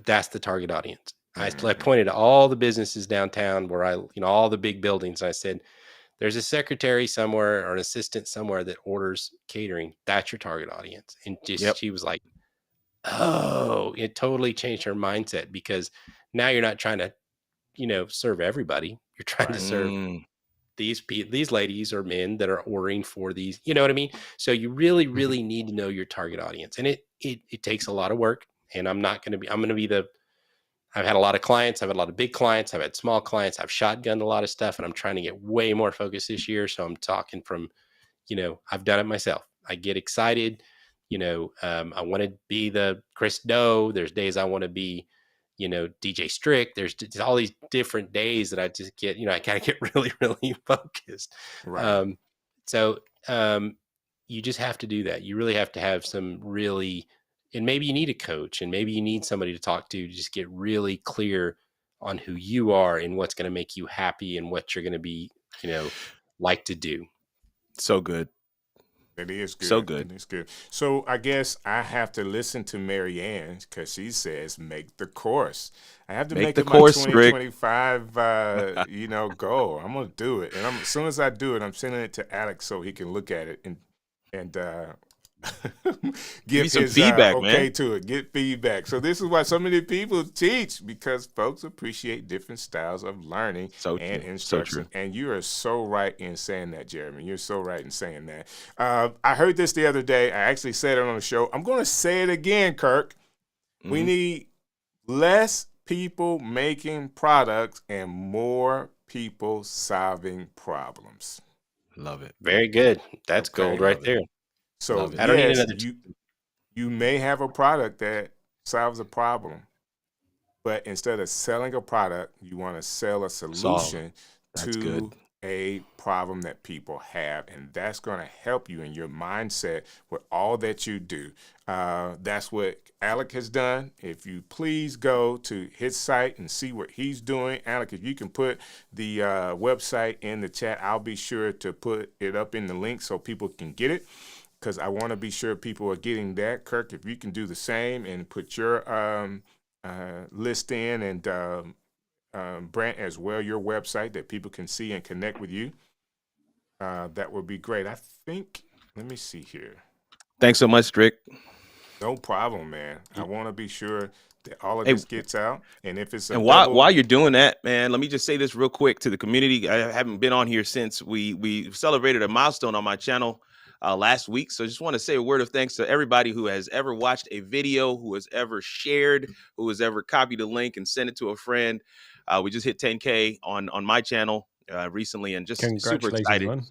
That's the target audience. I pointed to all the businesses downtown where all the big buildings. I said, there's a secretary somewhere or an assistant somewhere that orders catering. That's your target audience. And she was like, oh, it totally changed her mindset, because now you're not trying to, serve everybody. You're trying to serve these ladies or men that are ordering for these, you know what I mean? So you really, really need to know your target audience, and it takes a lot of work. And I'm going to be I've had a lot of clients. I've had a lot of big clients. I've had small clients. I've shotgunned a lot of stuff, and I'm trying to get way more focused this year. So I'm talking from, I've done it myself. I get excited. I want to be the Chris Doe. There's days I want to be, DJ Strick. There's all these different days that I just get, I kind of get really, really focused. Right. So you just have to do that. You really have to have some really, and maybe you need a coach, and maybe you need somebody to talk to just get really clear on who you are and what's going to make you happy and what you're going to be, like to do. So good. It is good. So good. It's good. So I guess I have to listen to Mary Ann because she says make the course. I have to make the it course, my Rick. 2025 goal. I'm gonna do it, and as soon as I do it, I'm sending it to Alex so he can look at it and give some his feedback, okay man. to it. Get feedback. So this is why so many people teach, because folks appreciate different styles of learning and instruction. And you are so right in saying that, Jeremy. You're so right in saying that. I heard this the other day. I actually said it on the show. I'm going to say it again, Kirk. Mm-hmm. We need less people making products and more people solving problems. Love it. Very good. That's gold right there. So I don't need another. You may have a product that solves a problem, but instead of selling a product, you want to sell a solution to a problem that people have, and that's going to help you in your mindset with all that you do. That's what Alec has done. If you please go to his site and see what he's doing. Alec, if you can put the website in the chat, I'll be sure to put it up in the link so people can get it, because I want to be sure people are getting that. Kirk, if you can do the same and put your list in, and Brant as well, your website, that people can see and connect with you, that would be great. I think, let me see here. Thanks so much, Strick. No problem, man. I want to be sure that all of this gets out. And if it's while you're doing that, man, let me just say this real quick to the community. I haven't been on here since we celebrated a milestone on my channel last week. So I just want to say a word of thanks to everybody who has ever watched a video, who has ever shared, who has ever copied a link and sent it to a friend. We just hit 10K on my channel recently, and just super excited. Man.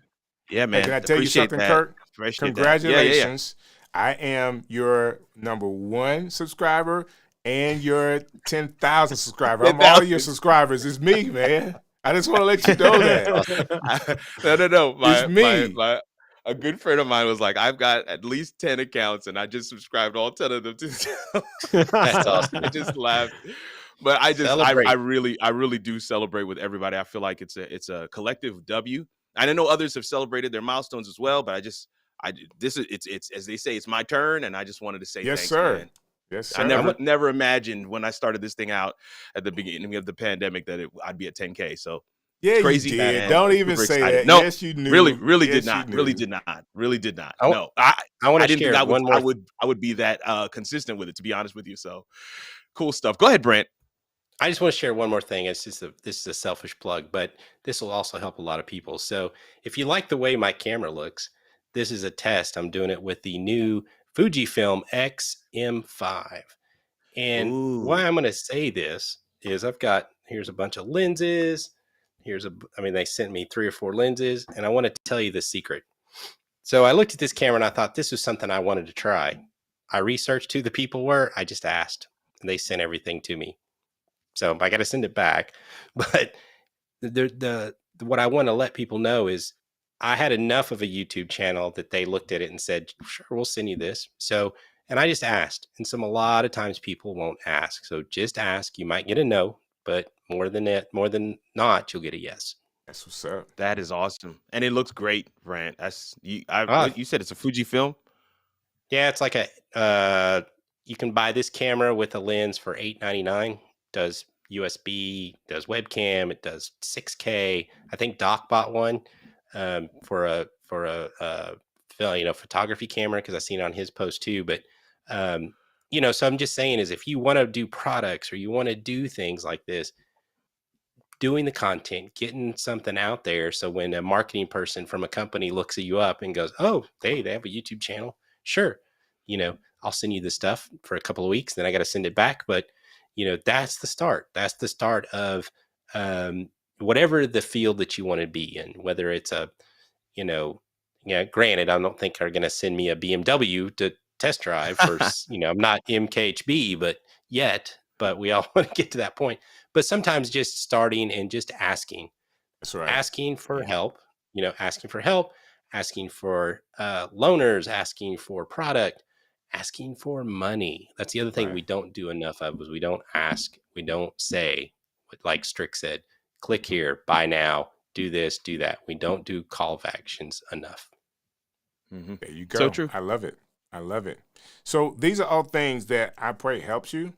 Yeah, man. Hey, can I tell you something, Kirk? Congratulations. Yeah. I am your #1 subscriber and your 10,000 subscriber. I'm all your subscribers. It's me, man. I just want to let you know that. No. It's me. A good friend of mine was like, I've got at least 10 accounts, and I just subscribed all 10 of them to. That's awesome. I just laughed. But I really do celebrate with everybody. I feel like it's a collective W. I know others have celebrated their milestones as well, but it's as they say, it's my turn, and I just wanted to say yes, thanks, sir. man. Yes, sir. I never imagined when I started this thing out at the beginning of the pandemic that I'd be at 10K. So yeah, crazy. You did. Man. Don't even say excited. that. No, yes, you knew. Really yes, did not. Really did not. No, I didn't think I would be that consistent with it, to be honest with you. So cool stuff. Go ahead, Brent. I just want to share one more thing. This is a selfish plug, but this will also help a lot of people. So if you like the way my camera looks, this is a test. I'm doing it with the new Fujifilm X-M5. And why I'm going to say this is here's a bunch of lenses. They sent me 3 or 4 lenses, and I want to tell you the secret. So I looked at this camera and I thought this was something I wanted to try. I researched who the people were. I just asked, and they sent everything to me. So I got to send it back. But what I want to let people know is I had enough of a YouTube channel that they looked at it and said, sure, we'll send you this. So, and I just asked. And a lot of times people won't ask. So just ask. You might get a no, but more than not, you'll get a yes. That's what's up. That is awesome. And it looks great, Brant. You said it's a Fujifilm? Yeah, it's like you can buy this camera with a lens for $8.99. Does USB, does webcam, it does 6K. I think Doc bought one for a photography camera, because I seen it on his post too. But so I'm just saying is, if you want to do products or you want to do things like this, doing the content, getting something out there, so when a marketing person from a company looks at you up and goes, oh, they have a YouTube channel, sure, I'll send you the stuff for a couple of weeks, then I got to send it back. But that's the start. That's the start of whatever the field that you want to be in, whether it's granted, I don't think they're going to send me a BMW to test drive for, I'm not MKHB, but we all want to get to that point. But sometimes just starting and just asking That's right. asking for help, asking for loaners, asking for product, asking for money. That's the other thing Right. we don't do enough of, is we don't ask, we don't say, like Strick said, click here, buy now, do this, do that. We don't do call of actions enough. There you go. So true. I love it. I love it. So these are all things that I pray helps you.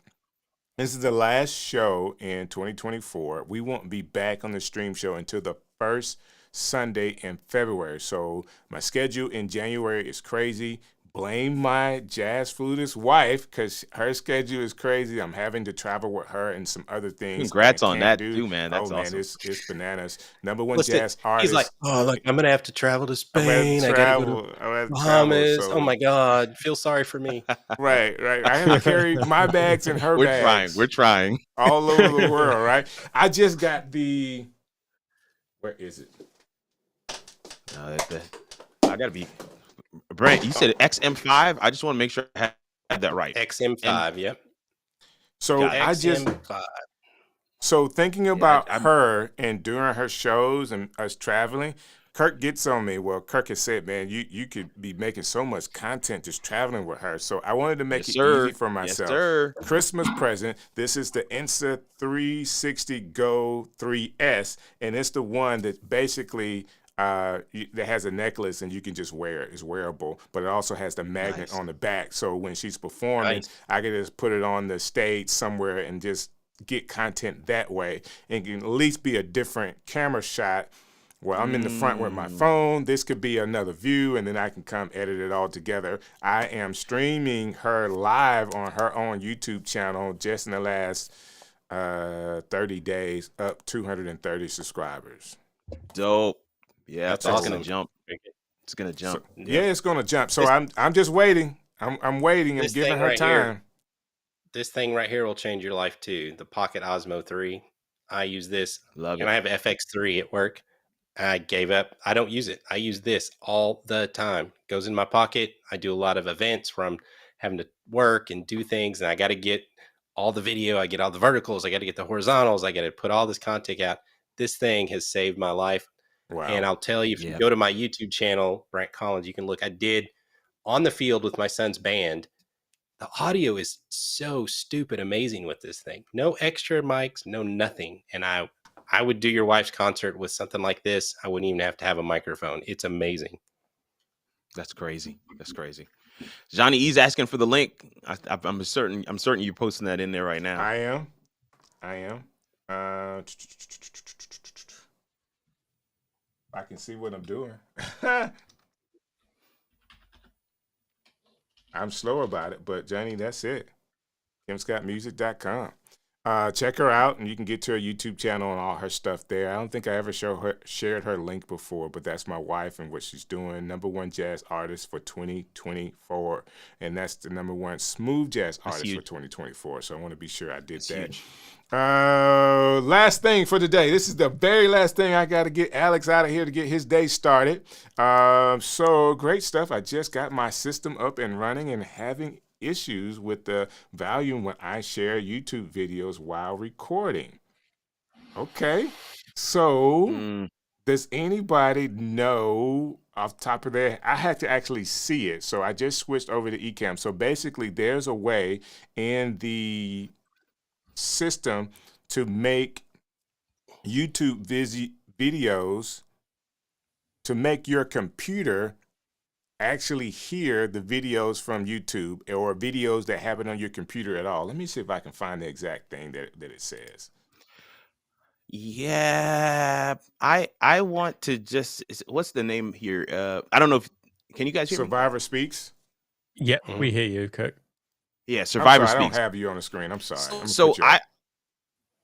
This is the last show in 2024. We won't be back on the stream show until the first Sunday in February. So my schedule in January is crazy. Blame my jazz flutist wife, because her schedule is crazy. I'm having to travel with her and some other things. Congrats I on can't that do. too, man. That's Oh man, awesome. it's bananas. Number one Listen, jazz artist. he's like, oh, look, I'm going to have to travel to I'm gonna Spain. I got to go to I'm gonna travel, Bahamas. so Oh my God. Feel sorry for me. right. I have to carry my bags and her bags. We're trying all over the world, right? I just got the. Where is it? I gotta be. Brent, you said XM5. I just want to make sure I had that right. XM5, yep. So I just. XM5. So thinking about her and during her shows and us traveling, Kirk gets on me. Well, Kirk has said, man, you could be making so much content just traveling with her. So I wanted to make it easy for myself. Yes, sir. Christmas present. This is the Insta 360 Go 3S, and it's the one that basically that has a necklace and you can just wear it. It's wearable, but it also has the magnet on the back. So when she's performing, I can just put it on the stage somewhere and just get content that way, and can at least be a different camera shot where I'm in the front with my phone. This could be another view, and then I can come edit it all together. I am streaming her live on her own YouTube channel just in the last 30 days, up 230 subscribers. Dope. Yeah, That's that's awesome. gonna jump. It's gonna jump. So, yeah, it's gonna jump. So I'm just waiting. I'm waiting and giving her time. This thing right here will change your life too. The Pocket Osmo 3. I use this. Love it. And I have FX3 at work. I gave up. I don't use it. I use this all the time. It goes in my pocket. I do a lot of events where I'm having to work and do things, and I got to get all the video. I get all the verticals. I got to get the horizontals. I got to put all this content out. This thing has saved my life. Wow. And I'll tell you, if you go to my YouTube channel, Brent Collins, you can look. I did on the field with my son's band. The audio is so stupid amazing with this thing. No extra mics, no nothing. And I would do your wife's concert with something like this. I wouldn't even have to have a microphone. It's amazing. That's crazy. That's crazy. Johnny E's asking for the link. I'm certain you're posting that in there right now. I am. I can see what I'm doing. I'm slow about it, but Johnny, that's it. KimScottMusic.com. Check her out, and you can get to her YouTube channel and all her stuff there. I don't think I ever shared her link before, but that's my wife and what she's doing. #1 jazz artist for 2024, and that's the #1 smooth jazz artist for 2024. So I want to be sure I did that. Huge. Last thing for today. This is the very last thing. I got to get Alex out of here to get his day started. So great stuff. I just got my system up and running and having issues with the volume when I share YouTube videos while recording. Okay. So does anybody know off the top of their head? I had to actually see it. So I just switched over to Ecamm. So basically there's a way in the system to make YouTube videos to make your computer actually hear the videos from YouTube or videos that happen on your computer at all. Let me see if I can find the exact thing that it says. Yeah, I want to just, what's the name here? I don't know if, can you guys hear Survivor me? Speaks? Yeah, we hear you, Kirk. Yeah, Survivor Speaks. I don't have you on the screen. I'm sorry. So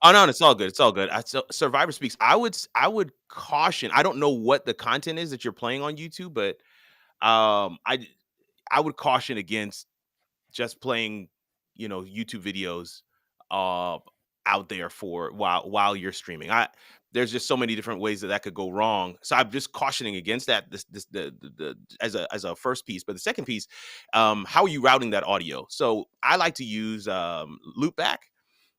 oh no, it's all good. It's all good. Survivor Speaks. I would caution. I don't know what the content is that you're playing on YouTube, but I would caution against just playing, YouTube videos out there for while you're streaming. There's just so many different ways that could go wrong. So I'm just cautioning against that. As a first piece, but the second piece, how are you routing that audio? So I like to use loopback,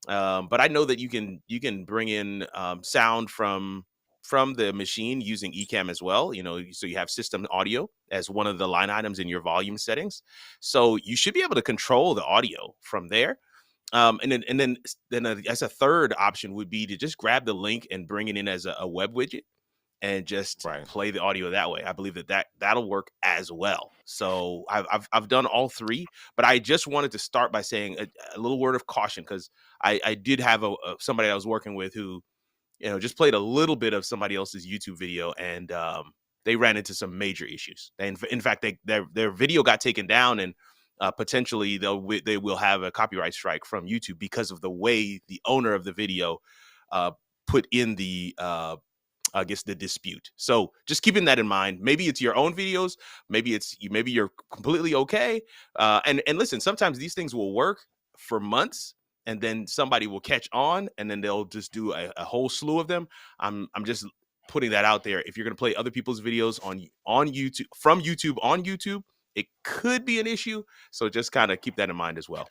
but I know that you can bring in sound from the machine using Ecamm as well. So you have system audio as one of the line items in your volume settings. So you should be able to control the audio from there. And then as a third option would be to just grab the link and bring it in as a web widget and just play the audio that way. I believe that'll work as well. So I've done all three, but I just wanted to start by saying a little word of caution, because I did have somebody I was working with who, just played a little bit of somebody else's YouTube video, and they ran into some major issues. And in fact, their video got taken down, and potentially they will have a copyright strike from YouTube because of the way the owner of the video put in the dispute. So just keeping that in mind. Maybe it's your own videos. Maybe you're completely okay. And listen, sometimes these things will work for months, and then somebody will catch on, and then they'll just do a whole slew of them. I'm just putting that out there. If you're going to play other people's videos on YouTube, from YouTube on YouTube, it could be an issue. So just kind of keep that in mind as well.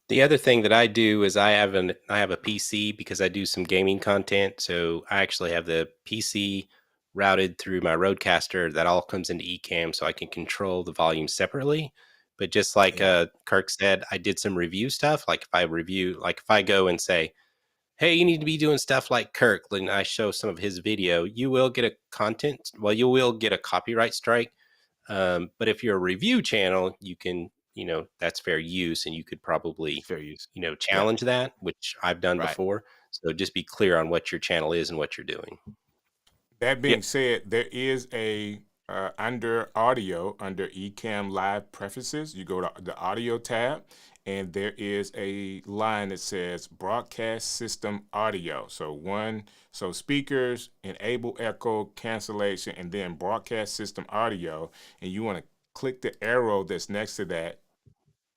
The other thing that I do is I have a PC because I do some gaming content. So I actually have the PC routed through my Rodecaster that all comes into Ecamm, so I can control the volume separately. But just like Kirk said, I did some review stuff. Like if I go and say, hey, you need to be doing stuff like Kirk, then I show some of his video, you will get you will get a copyright strike. But if you're a review channel, you can, that's fair use, and you could probably, challenge that, which I've done before. So just be clear on what your channel is and what you're doing. That being said, there is under audio, under Ecamm Live Preferences, you go to the audio tab, and there is a line that says broadcast system audio. So speakers, enable echo cancellation, and then broadcast system audio. And you want to click the arrow that's next to that.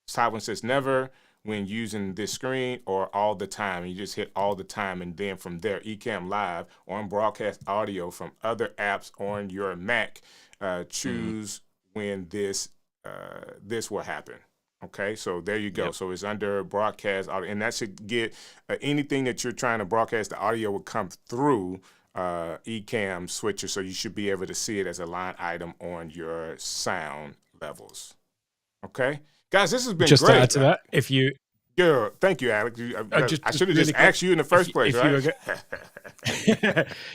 Top one says never when using this screen or all the time. You just hit all the time, and then from there, Ecamm Live on broadcast audio from other apps on your Mac. Choose when this will happen. Okay, so there you go. Yep. So it's under broadcast audio, and that should get anything that you're trying to broadcast. The audio will come through Ecamm switcher, so you should be able to see it as a line item on your sound levels. Okay, guys, this has been just great. To add to that, if you. Yeah, thank you, Alex. I should have just asked you in the first place, right?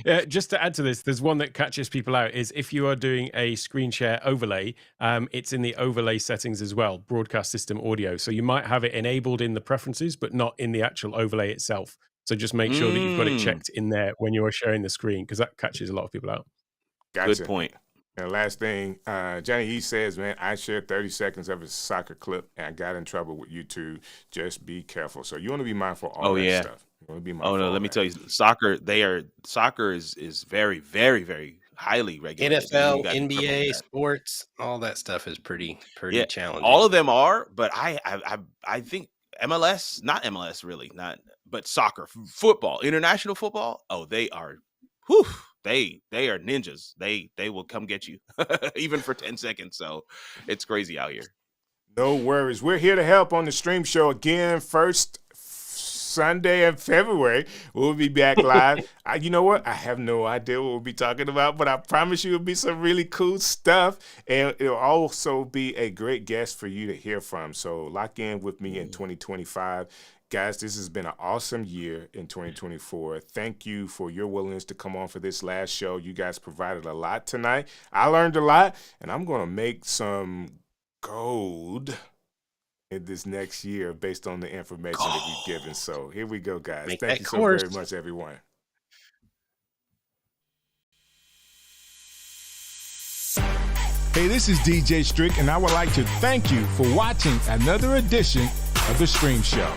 Yeah, just to add to this, there's one that catches people out is if you are doing a screen share overlay, it's in the overlay settings as well, broadcast system audio. So you might have it enabled in the preferences, but not in the actual overlay itself. So just make sure that you've got it checked in there when you're sharing the screen, because that catches a lot of people out. Gotcha. Good point. And last thing, Johnny E says, man, I shared 30 seconds of a soccer clip and I got in trouble with YouTube. Just be careful. So you want to be mindful of all that stuff. You want to be mindful. Let me tell you, soccer is very, very, very highly regulated. NFL, NBA, sports, all that stuff is pretty challenging. All of them are, but I think MLS, not MLS really, but soccer, football, international football. Oh, they are, They are ninjas. They will come get you even for 10 seconds. So it's crazy out here. No worries. We're here to help on the stream show again. First Sunday in February, we'll be back live. You know what? I have no idea what we'll be talking about, but I promise you it'll be some really cool stuff. And it'll also be a great guest for you to hear from. So lock in with me in 2025. Guys, this has been an awesome year in 2024. Thank you for your willingness to come on for this last show. You guys provided a lot tonight. I learned a lot, and I'm going to make some gold in this next year based on the information that you've given. So here we go, guys. Thank you so very much, everyone. Hey, this is DJ Strick, and I would like to thank you for watching another edition of The Stream Show.